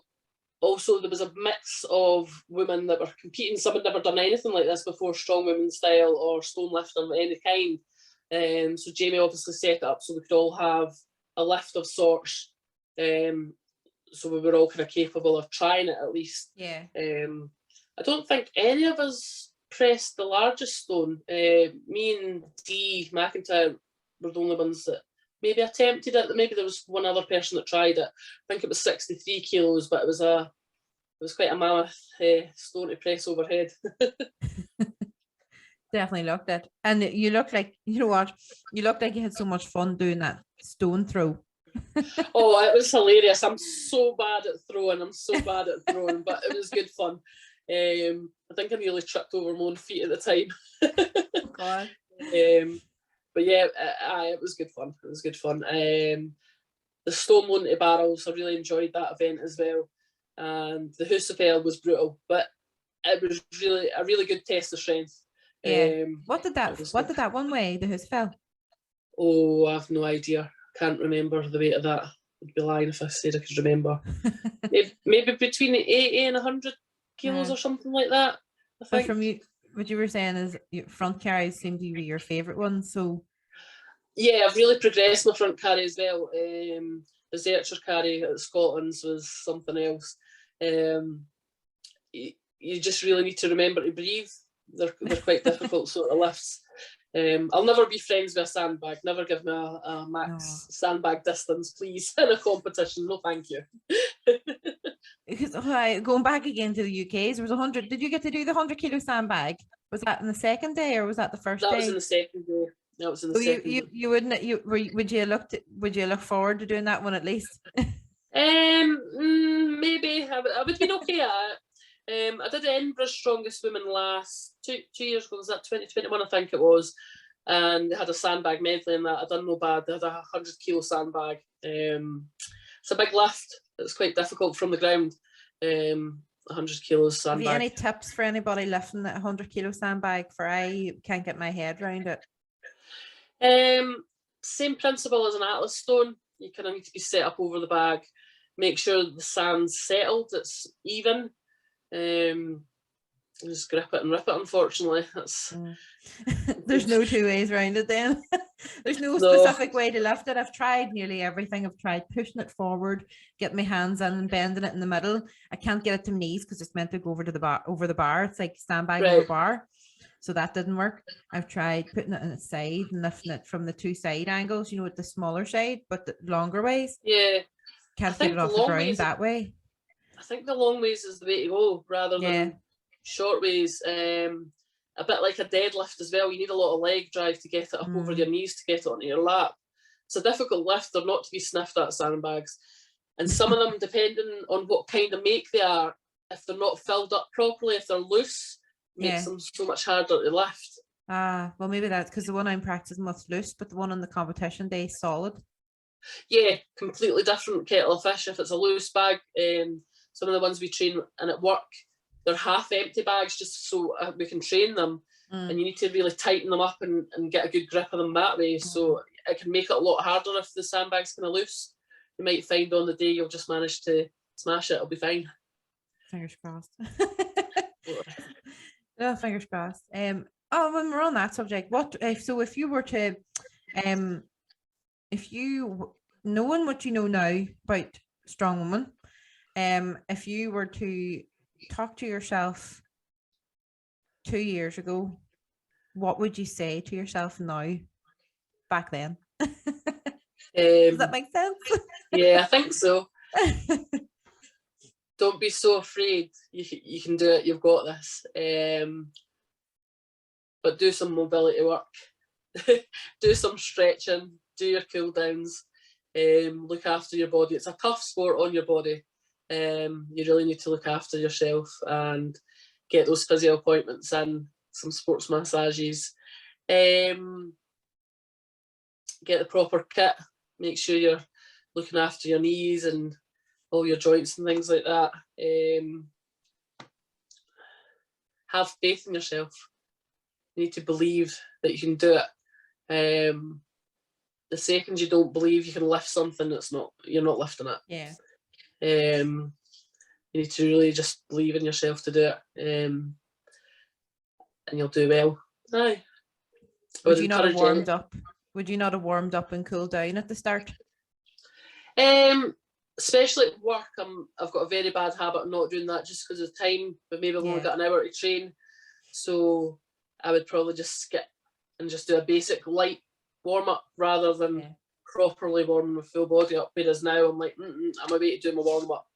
also there was a mix of women that were competing. Some had never done anything like this before, strong women style or stone lifting of any kind. So Jamie obviously set it up so we could all have a lift of sorts. So we were all kind of capable of trying it at least. Yeah. I don't think any of us pressed the largest stone. Me and Dee McIntyre were the only ones that maybe attempted it. Maybe there was one other person that tried it. I think it was 63 kilos, but it was quite a mammoth stone to press overhead. Definitely looked it. And you looked like, you know what? You looked like you had so much fun doing that stone throw. Oh, it was hilarious. I'm so bad at throwing. But it was good fun. I think I nearly tripped over my own feet at the time. Oh God. But yeah, it was good fun. It was good fun. The stone Monty barrels, I really enjoyed that event as well. And the Husafell was brutal, but it was really a really good test of strength. Yeah. What did that one weigh, the Husafell? Oh, I have no idea. Can't remember the weight of that. I'd be lying if I said I could remember. maybe between 80 and 100 kilos or something like that. I think. But from you, what you were saying is front carries seem to be your favourite one. So yeah, I've really progressed my front carry as well. The Zercher carry at Scotland's was something else. You just really need to remember to breathe. They're quite difficult sort of lifts. I'll never be friends with a sandbag. Never give me a max sandbag distance, please, in a competition. No, thank you. Because going back again to the UK's, there was 100. Did you get to do the 100 kilo sandbag? Was that in the second day or was that the first day? That was in the second day. That was in the second day. You wouldn't. Would you look forward to doing that one at least? Maybe I would have been okay at it. I did Edinburgh's Strongest Women last two years ago. Was that 2021? I think it was. And they had a sandbag medley in that. I done no bad. They had a 100 kilo sandbag. It's a big lift. It's quite difficult from the ground. 100 kilos Have you sandbag. any tips for anybody lifting a 100 kilo sandbag? For I can't get my head around it. Same principle as an Atlas stone. You kind of need to be set up over the bag. Make sure the sand's settled, it's even. Just grip it and rip it, unfortunately. That's There's no two ways around it then. There's no specific way to lift it. I've tried nearly everything. I've tried pushing it forward, getting my hands in and bending it in the middle. I can't get it to my knees because it's meant to go over to the bar. It's like sandbag over bar. So that didn't work. I've tried putting it on its side and lifting it from the two side angles, with the smaller side, but the longer ways. Yeah. Can't get it off the ground that way. I think the long ways is the way to go rather than short ways. A bit like a deadlift as well. You need a lot of leg drive to get it up over your knees to get it onto your lap. It's a difficult lift. They're not to be sniffed at, sandbags. And some of them, depending on what kind of make they are, if they're not filled up properly, if they're loose, makes them so much harder to lift. Well, maybe that's because the one I'm practicing with loose, but the one on the competition day is solid. Yeah, completely different kettle of fish. If it's a loose bag, some of the ones we train and at work, they're half empty bags just so we can train them. And you need to really tighten them up and get a good grip of them that way. So it can make it a lot harder if the sandbag's kind of loose. You might find on the day you'll just manage to smash it. It'll be fine. Fingers crossed. Oh, fingers crossed. When we're on that subject, if you were to, if you, knowing what you know now about strong woman, if you were to talk to yourself 2 years ago, what would you say to yourself now, back then? Does that make sense? Yeah, I think so. Don't be so afraid. You can do it. You've got this. But do some mobility work. Do some stretching. Do your cool downs. Look after your body. It's a tough sport on your body. You really need to look after yourself and get those physio appointments in, some sports massages. Get the proper kit. Make sure you're looking after your knees and all your joints and things like that. Have faith in yourself. You need to believe that you can do it. The second you don't believe you can lift something, you're not lifting it. Yeah. You need to really just believe in yourself to do it, and you'll do well. Aye. Would you not have warmed up? Would you not have warmed up and cooled down at the start? Especially at work, I've got a very bad habit of not doing that just because of time. But maybe I've only got an hour to train, so I would probably just skip and just do a basic light warm up rather than properly warming my full body up. Whereas now I'm like, I'm away to do my warm up.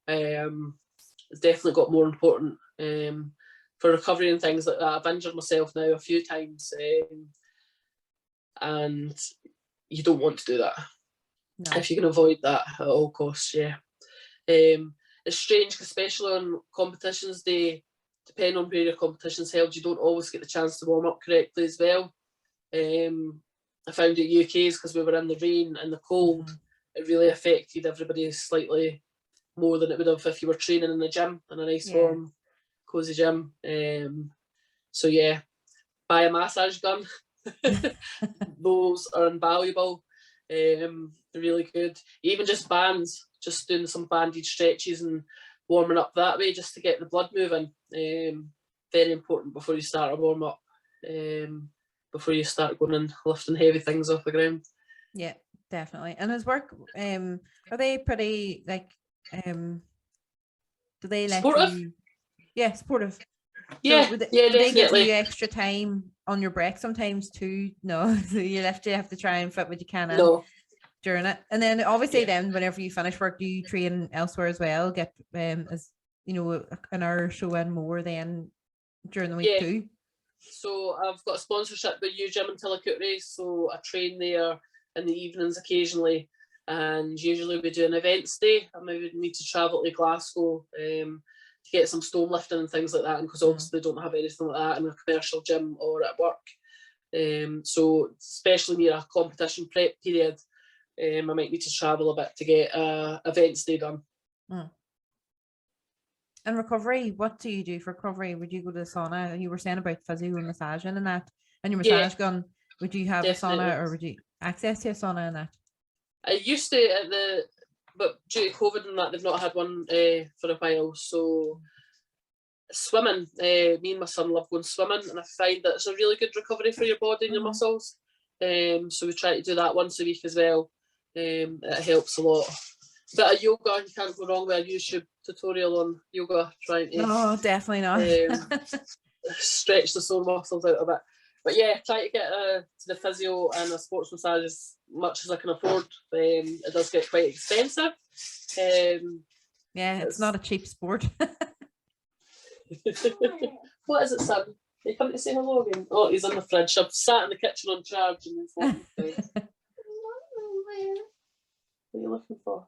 It's definitely got more important for recovery and things like that. I've injured myself now a few times, and you don't want to do that. No. If you can avoid that at all costs, it's strange, especially on competitions day, depending on where your competition's held, you don't always get the chance to warm up correctly as well. I found at UK's, because we were in the rain and the cold, it really affected everybody slightly more than it would have if you were training in the gym, in a nice warm, cosy gym. So buy a massage gun. Those are invaluable. They're really good. Even just bands, just doing some banded stretches and warming up that way just to get the blood moving. Very important before you start a warm up. Before you start going and lifting heavy things off the ground. Yeah, definitely. And his work, are they pretty do they let supportive? you? Yeah, supportive. Yeah, so definitely. They give you extra time on your break sometimes too? No, so you have to try and fit what you can in during it. And then obviously then whenever you finish work, do you train elsewhere as well? Get as an hour show in more then during the week too? So I've got a sponsorship with U Gym in Tillicootery, so I train there in the evenings occasionally, and usually we do an events day. I maybe need to travel to Glasgow to get some stone lifting and things like that, and because obviously they don't have anything like that in a commercial gym or at work. So especially near a competition prep period, I might need to travel a bit to get events day done. And recovery, what do you do for recovery? Would you go to the sauna? You were saying about physio and massaging and that, and your Yeah, massage gun. Would you have a definitely. sauna, or would you access to a sauna and that? I used to but due to COVID and that, they've not had one for a while. So swimming, me and my son love going swimming, and I find that it's a really good recovery for your body and your muscles. So we try to do that once a week as well. It helps a lot. Bit of yoga, you can't go wrong with a YouTube tutorial on yoga, trying to No, definitely not. stretch the sore muscles out a bit. But yeah, try to get to the physio and a sports massage as much as I can afford. It does get quite expensive. Yeah, it's not a cheap sport. What is it, son? You come to say hello again? Oh, he's in the fridge. I've sat in the kitchen on charge and he's walking through. What are you looking for?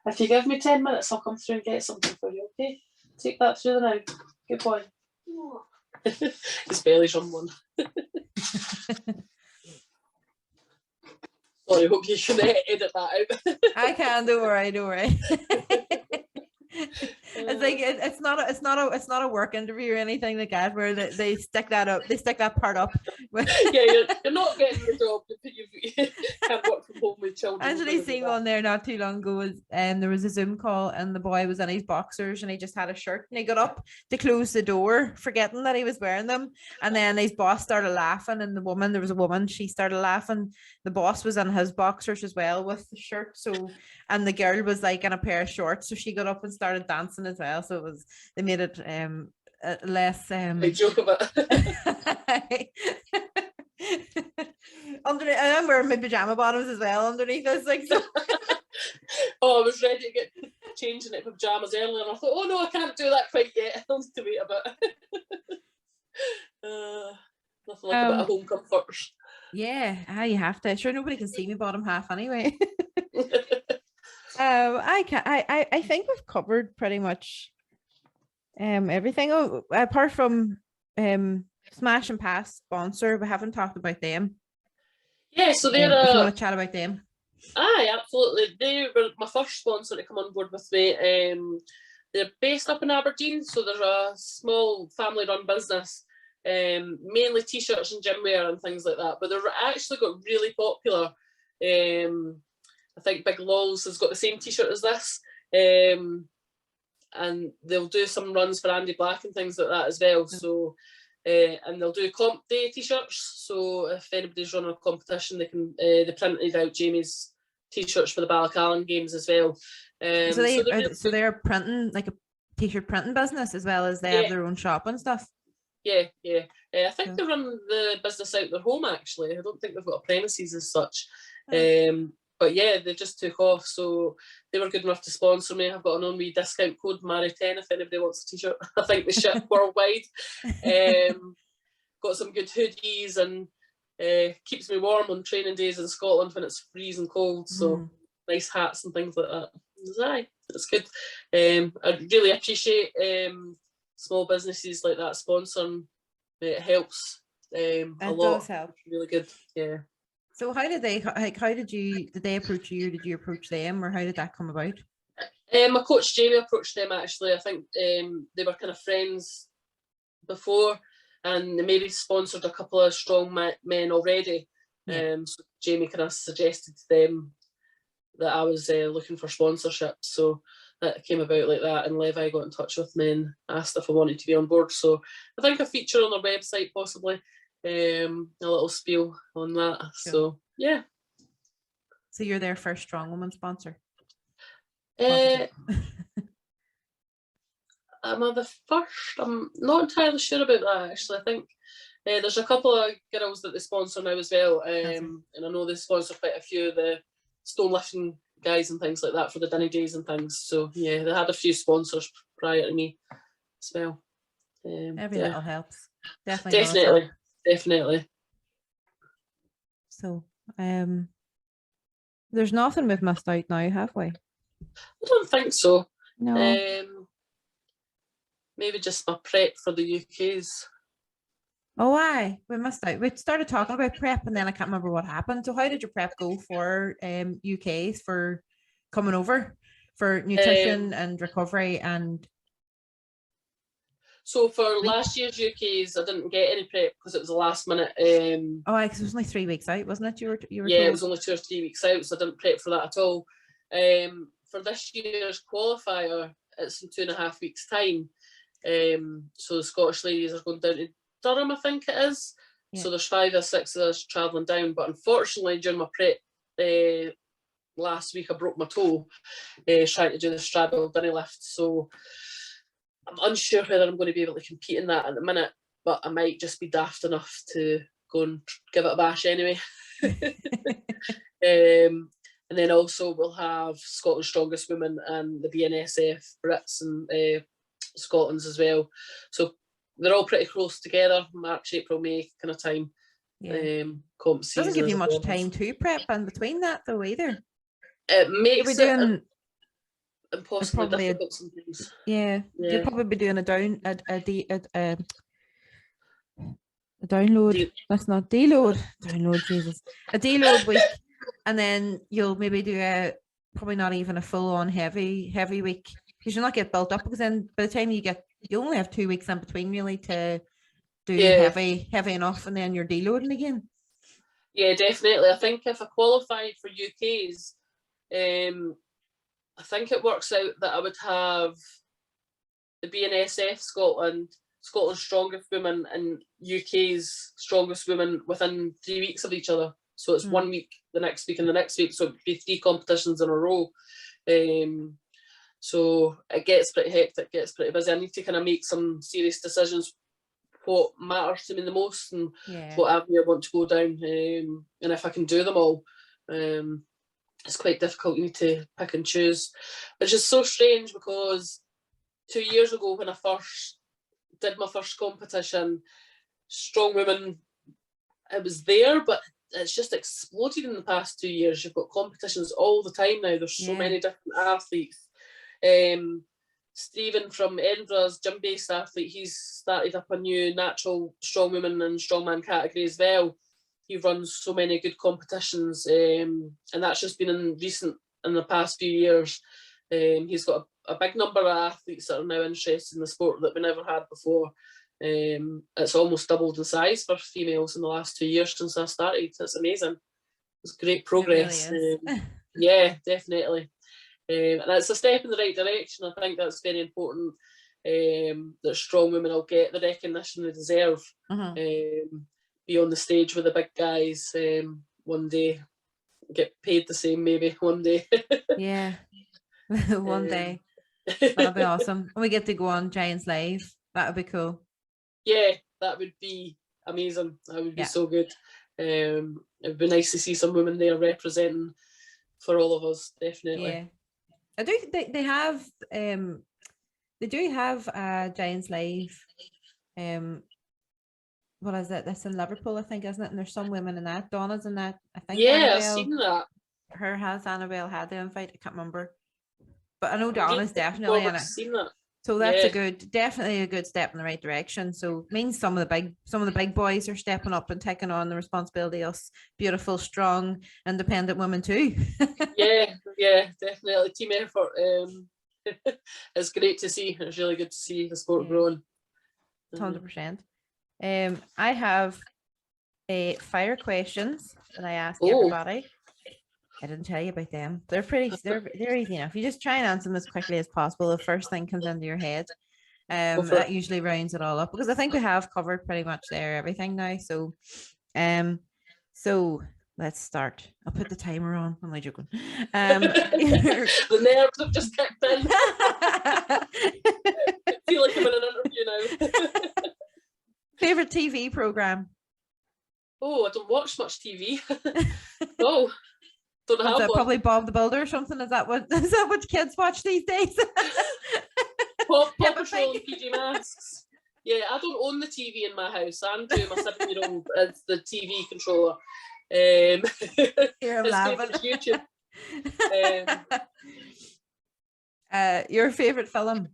If you give me 10 minutes, I'll come through and get something for you, okay? Take that through the now. Good boy. His belly's rumbling. Sorry, I hope you can edit that out. I can, don't worry. It's like it's not a work interview or anything like that where they stick that part up. Yeah, you're not getting the job. You can't work from home with children. Actually, seen one there not too long ago. There was a Zoom call and the boy was in his boxers and he just had a shirt and he got up to close the door, forgetting that he was wearing them. And then his boss started laughing, and there was a woman, she started laughing. The boss was in his boxers as well with the shirt. So, and the girl was like in a pair of shorts, so she got up and started dancing as well. So they made it less I joke about underneath. I'm wearing my pajama bottoms as well underneath this, like so. Oh, I was ready to get changing it for pajamas earlier and I thought, oh no, I can't do that quite yet. I'll need to wait a bit. Nothing like a bit of home comforts. Yeah, you have to. Sure, nobody can see me bottom half anyway. I think we've covered pretty much everything. Oh, apart from Smash and Pass sponsor, we haven't talked about them. Yeah, so they're if you want to chat about them. Aye, absolutely. They were my first sponsor to come on board with me. They're based up in Aberdeen, so they're a small family-run business, mainly t-shirts and gym wear and things like that. But they're actually got really popular. I think Big Lols has got the same t-shirt as this, and they'll do some runs for Andy Black and things like that as well. So, and they'll do comp day t-shirts. So if anybody's running a competition, they printed out Jamie's t-shirts for the Ballacallan games as well. So they're printing, like a t-shirt printing business, as well as they have their own shop and stuff. Yeah. I think they run the business out their home, actually. I don't think they've got a premises as such. But yeah, they just took off, so they were good enough to sponsor me. I've got an own wee discount code, Mairi10, if anybody wants a t-shirt. I think they ship worldwide. Got some good hoodies and keeps me warm on training days in Scotland when it's freezing cold. So nice hats and things like that. Aye, it's good. I really appreciate small businesses like that sponsoring. It helps a lot. Does help. It's really good. Yeah. So how did they did they approach you? Did you approach them, or how did that come about? My coach Jamie approached them, actually. I think they were kind of friends before, and they maybe sponsored a couple of strong men already. So Jamie kind of suggested to them that I was looking for sponsorship, so that came about like that. And Levi got in touch with me and asked if I wanted to be on board. So I think a feature on their website, possibly. A little spiel on that. Sure. So yeah. So you're their first strong woman sponsor? Am I the first? I'm not entirely sure about that, actually. I think there's a couple of girls that they sponsor now as well, and I know they sponsor quite a few of the stone lifting guys and things like that for the Dinny Days and things. So yeah, they had a few sponsors prior to me as well. Every little helps. Definitely. So, there's nothing we've missed out now, have we? I don't think so. No. Maybe just my prep for the UK's. Oh, aye, we missed out. We started talking about prep, and then I can't remember what happened. So, how did your prep go for UK's for coming over? for nutrition and recovery and? So for last year's UKs, I didn't get any prep because it was a last minute. Because it was only 3 weeks out, wasn't it? You were Yeah, told? it was only 2 or 3 weeks out, so I didn't prep for that at all. For this year's qualifier, it's in 2.5 weeks' time. So the Scottish ladies are going down to Durham, I think it is. Yeah. So there's 5 or 6 of us travelling down. But unfortunately, during my prep last week, I broke my toe trying to do the straddle dunny lift. So I'm unsure whether I'm going to be able to compete in that at the minute, but I might just be daft enough to go and give it a bash anyway. And then also we'll have Scotland's Strongest Women and the BNSF Brits and Scotland's as well. So they're all pretty close together, March, April, May kind of time. Yeah. Comp season Doesn't give you as much well. time to prep in between that though either. It You'll makes be it doing impossibly probably difficult sometimes. yeah. Yeah. You'll probably be doing a download. That's not deload. Download, Jesus. A deload week, and then you'll maybe do probably not even a full on heavy week because you'll not get built up because then by the time you only have 2 weeks in between really to do heavy enough, and then you're deloading again. Yeah, definitely. I think if I qualified for UKs, I think it works out that I would have the BNSF Scotland's Strongest Women and UK's Strongest Women within 3 weeks of each other. So it's 1 week, the next week, and the next week. So it'd be 3 competitions in a row. So it gets pretty hectic, gets pretty busy. I need to kind of make some serious decisions what matters to me the most and what avenue I want to go down, and if I can do them all. It's quite difficult. You need to pick and choose, which is so strange because 2 years ago when I first did my first competition, Strong Women, it was there, but it's just exploded in the past 2 years. You've got competitions all the time now. There's so many different athletes. Stephen from Edinburgh's gym-based athlete, he's started up a new natural strong women and strongman category as well. He runs so many good competitions, and that's just been in the past few years. He's got a big number of athletes that are now interested in the sport that we never had before. It's almost doubled in size for females in the last 2 years since I started. It's amazing. It's great progress. It really is. Yeah, definitely. And it's a step in the right direction. I think that's very important, that strong women will get the recognition they deserve. Be on the stage with the big guys one day, get paid the same maybe one day. Yeah. One day. That'll be awesome. And we get to go on Giants Live. That would be cool. Yeah, that would be amazing. That would be so good. It would be nice to see some women there representing for all of us, definitely. Yeah. I do. They do have Giants Live. What is it? That's in Liverpool, I think, isn't it? And there's some women in that. Donna's in that, I think. Yeah, Annabelle, I've seen that. Annabelle had the invite. I can't remember, but I know Donna's definitely in it. Seen that. So that's definitely a good step in the right direction. So it means some of the big boys are stepping up and taking on the responsibility of us beautiful, strong, independent women too. Yeah, definitely. Team effort. It's great to see. It's really good to see the sport growing. 100%. I have fire questions that I ask everybody. I didn't tell you about them. They're easy enough. You just try and answer them as quickly as possible. The first thing comes into your head. That usually rounds it all up because I think we have covered pretty much everything now. So let's start. I'll put the timer on. I'm not joking. The nerves have just kicked in. I feel like I'm in an interview now. Favorite TV program? Oh, I don't watch much TV. Oh. Don't have one. Probably Bob the Builder or something. Is that what kids watch these days? Paw Patrol and PJ Masks. Yeah, I don't own the TV in my house. Andrew, my 7-year-old, is the TV controller. Here I'm laughing. YouTube. Your favorite film?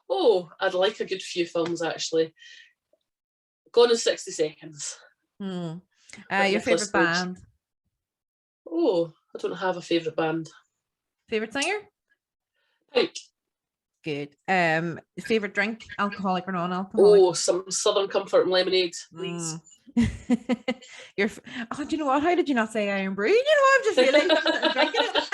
Oh, I'd like a good few films actually. Gone in 60 Seconds. Your favorite band? Oh, I don't have a favourite band. Favourite singer? Pink. Good. Favorite drink, alcoholic or non-alcoholic? Oh, some Southern Comfort and lemonade, please. Do you know what? How did you not say Iron Brew? You know, I'm just really drinking it.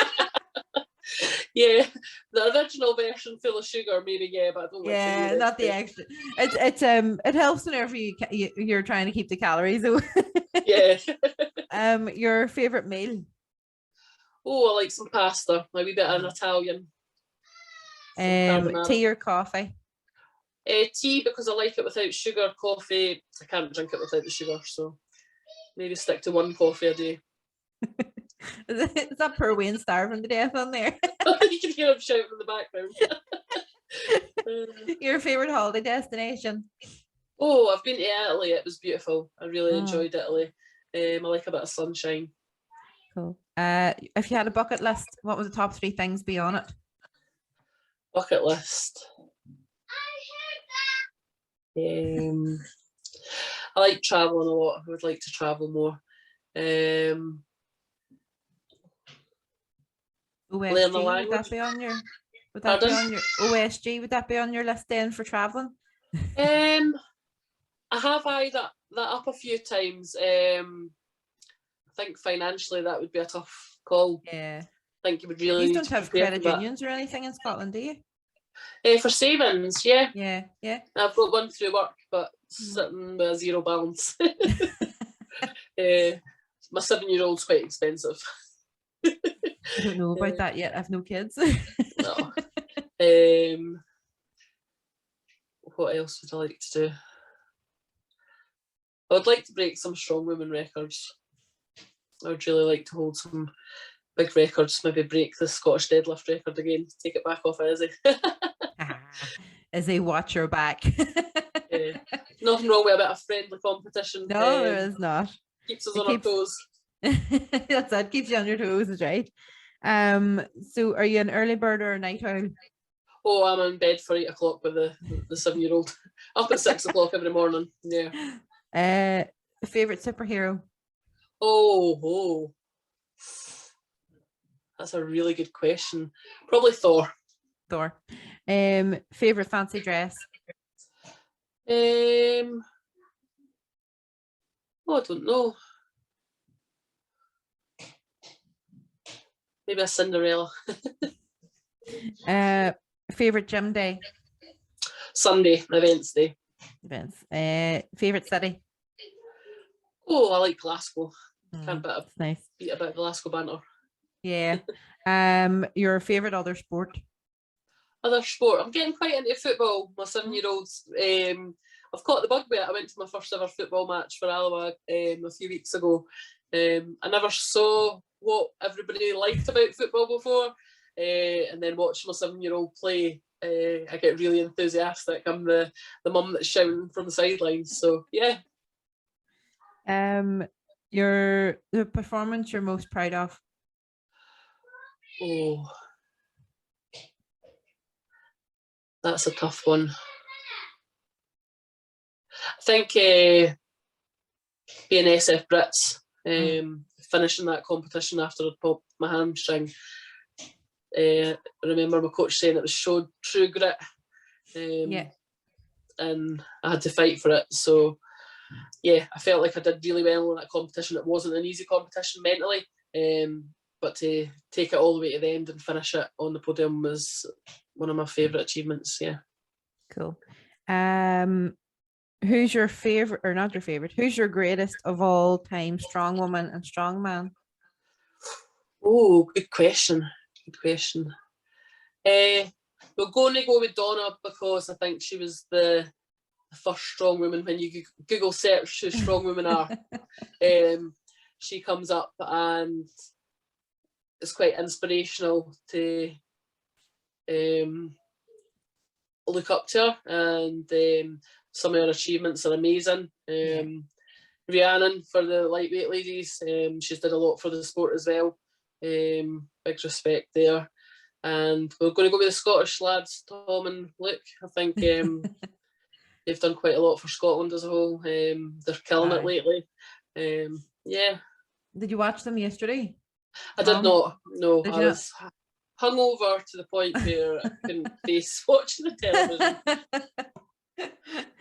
Yeah, the original version full of sugar, maybe. Yeah, but I don't like not the extra. It helps whenever you're trying to keep the calories. Yeah. Your favorite meal? Oh, I like some pasta. A wee bit of an Italian. Tea or coffee? Tea, because I like it without sugar. Coffee, I can't drink it without the sugar, so maybe stick to one coffee a day. Is that poor Wayne starving to death on there? You can hear him shouting in the background. Your favorite holiday destination? Oh, I've been to Italy. It was beautiful. I really enjoyed Italy. I like a bit of sunshine. Cool. If you had a bucket list, what would the top 3 things be on it? Bucket list. I like traveling a lot. I would like to travel more. OSG, would that be on your? Would that be on your OSG? Would that be on your list then for traveling? I have eyed that up a few times. I think financially that would be a tough call. Yeah. I think you would really. You don't have credit unions or anything in Scotland, do you? For savings, yeah. Yeah. I've got one through work, but sitting with a zero balance. My 7-year-old's quite expensive. I don't know about that yet. I've no kids. No. What else would I like to do? I would like to break some strong women records. I would really like to hold some big records, maybe break the Scottish deadlift record again, take it back off Izzy. Izzy, watch your back. Nothing wrong with a bit of friendly competition. No, there is not. Keeps us on our toes. That's it, keeps you on your toes, is right. So are you an early bird or a night owl? Oh, I'm in bed for 8 o'clock with the 7-year-old. Up at 6 o'clock every morning. Yeah. Favorite superhero? Oh. That's a really good question. Probably Thor. Favorite fancy dress? I don't know. Maybe a Cinderella. Favorite gym day? Sunday, events day. Favorite city? Oh, I like Glasgow. Can't nice. beat a bit of Glasgow banter. Yeah. Your favorite other sport? Other sport. I'm getting quite into football. My 7-year-old's. I've caught the bug with it. I went to my first ever football match for Alloa a few weeks ago. I never saw what everybody liked about football before, and then watching my 7-year-old play, I get really enthusiastic. I'm the mum that's shouting from the sidelines. So yeah. The performance you're most proud of? Oh, that's a tough one. I think being SF Brits, finishing that competition after I'd popped my hamstring. I remember my coach saying it showed true grit. And I had to fight for it. So yeah, I felt like I did really well in that competition. It wasn't an easy competition mentally, but to take it all the way to the end and finish it on the podium was one of my favourite achievements. Yeah. Cool. Who's your favorite, or not your favorite? Who's your greatest of all time strong woman and strong man? Oh, good question. We're going to go with Donna because I think she was the first strong woman. When you Google search who strong women are, she comes up, and it's quite inspirational to look up to her, and some of her achievements are amazing. Rhiannon for the lightweight ladies, she's did a lot for the sport as well. Big respect there. And we're going to go with the Scottish lads, Tom and Luke. I think they've done quite a lot for Scotland as a whole. They're killing it lately. Yeah. Did you watch them yesterday? I did not. No, hungover to the point where I couldn't face watching the television.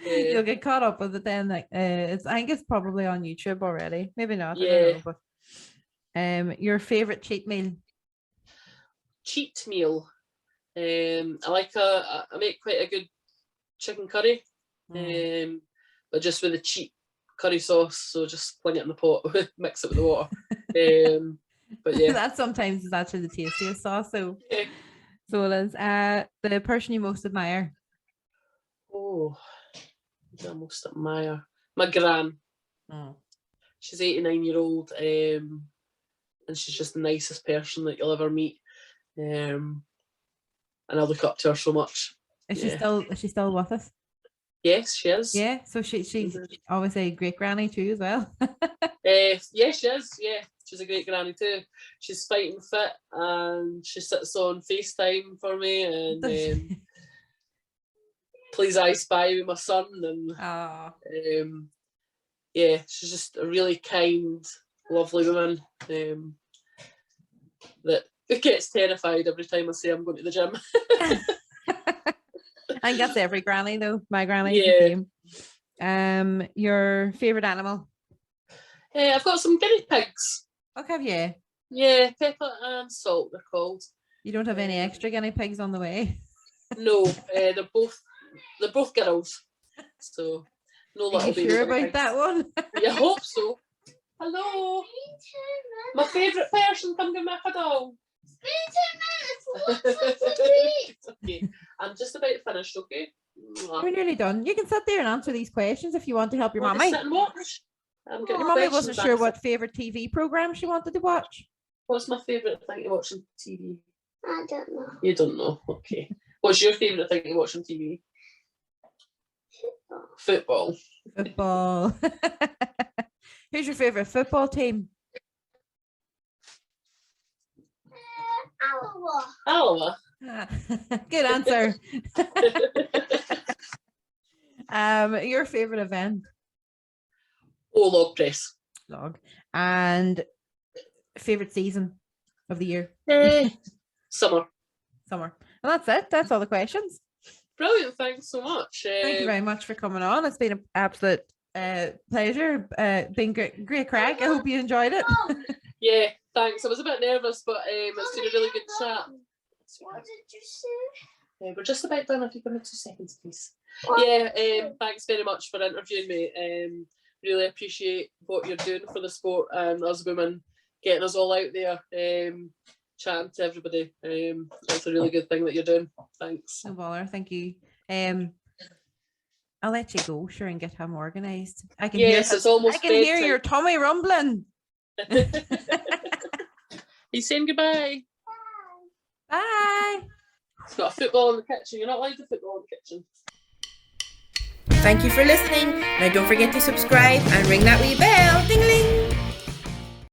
You'll get caught up with it then. Like, I think it's probably on YouTube already. Maybe not. Yeah. I don't know. But your favorite cheat meal? Cheat meal. I make quite a good chicken curry. But just with a cheap curry sauce, so just fling it in the pot, mix it with the water. But yeah, that sometimes is actually the tastiest sauce. So, yeah. so it is. The person you most admire? Oh, I most admire my gran. She's 89-year-old, and she's just the nicest person that you'll ever meet. And I look up to her so much. Is she still with us? Yes, she is. Yeah, so she's obviously a great granny too as well. Yeah, she is. Yeah, she's a great granny too. She's fighting fit, and she sits on FaceTime for me and plays I Spy with my son. And yeah, she's just a really kind, lovely woman that gets terrified every time I say I'm going to the gym. I think that's every granny though. My granny's the same. Your favourite animal? I've got some guinea pigs. Okay, yeah. Yeah, Pepper and Salt they're called. You don't have any extra guinea pigs on the way? No, they're both girls. So no little baby. Sure about that one? Yeah, I hope so. Hello. My favourite person, come give me a cuddle. Okay, I'm just about finished, okay? We're nearly done. You can sit there and answer these questions if you want to help your mummy. Sit and watch. Your mummy wasn't sure what favourite TV programme she wanted to watch. What's my favourite thing to watch on TV? I don't know. You don't know? Okay. What's your favourite thing to watch on TV? Football. Who's your favourite football team? Alva. Good answer. Your favourite event? Log press. Log. And favourite season of the year? Summer. And that's it. That's all the questions. Brilliant. Thanks so much. Thank you very much for coming on. It's been an absolute pleasure. Been great crack. I hope you enjoyed it. Yeah, thanks. I was a bit nervous, but it's been a really good chat. What did you say? We're just about done. If you give me 2 seconds, please. Yeah, thanks very much for interviewing me. Really appreciate what you're doing for the sport and us women, getting us all out there, chatting to everybody. It's a really good thing that you're doing. Thanks. No bother. Thank you. I'll let you go, sure, and get him organised. I can it's almost I can hear your tummy rumbling. He's saying goodbye. Bye. He's got a football in the kitchen. You're not allowed to football in the kitchen. Thank you for listening. Now don't forget to subscribe and ring that wee bell.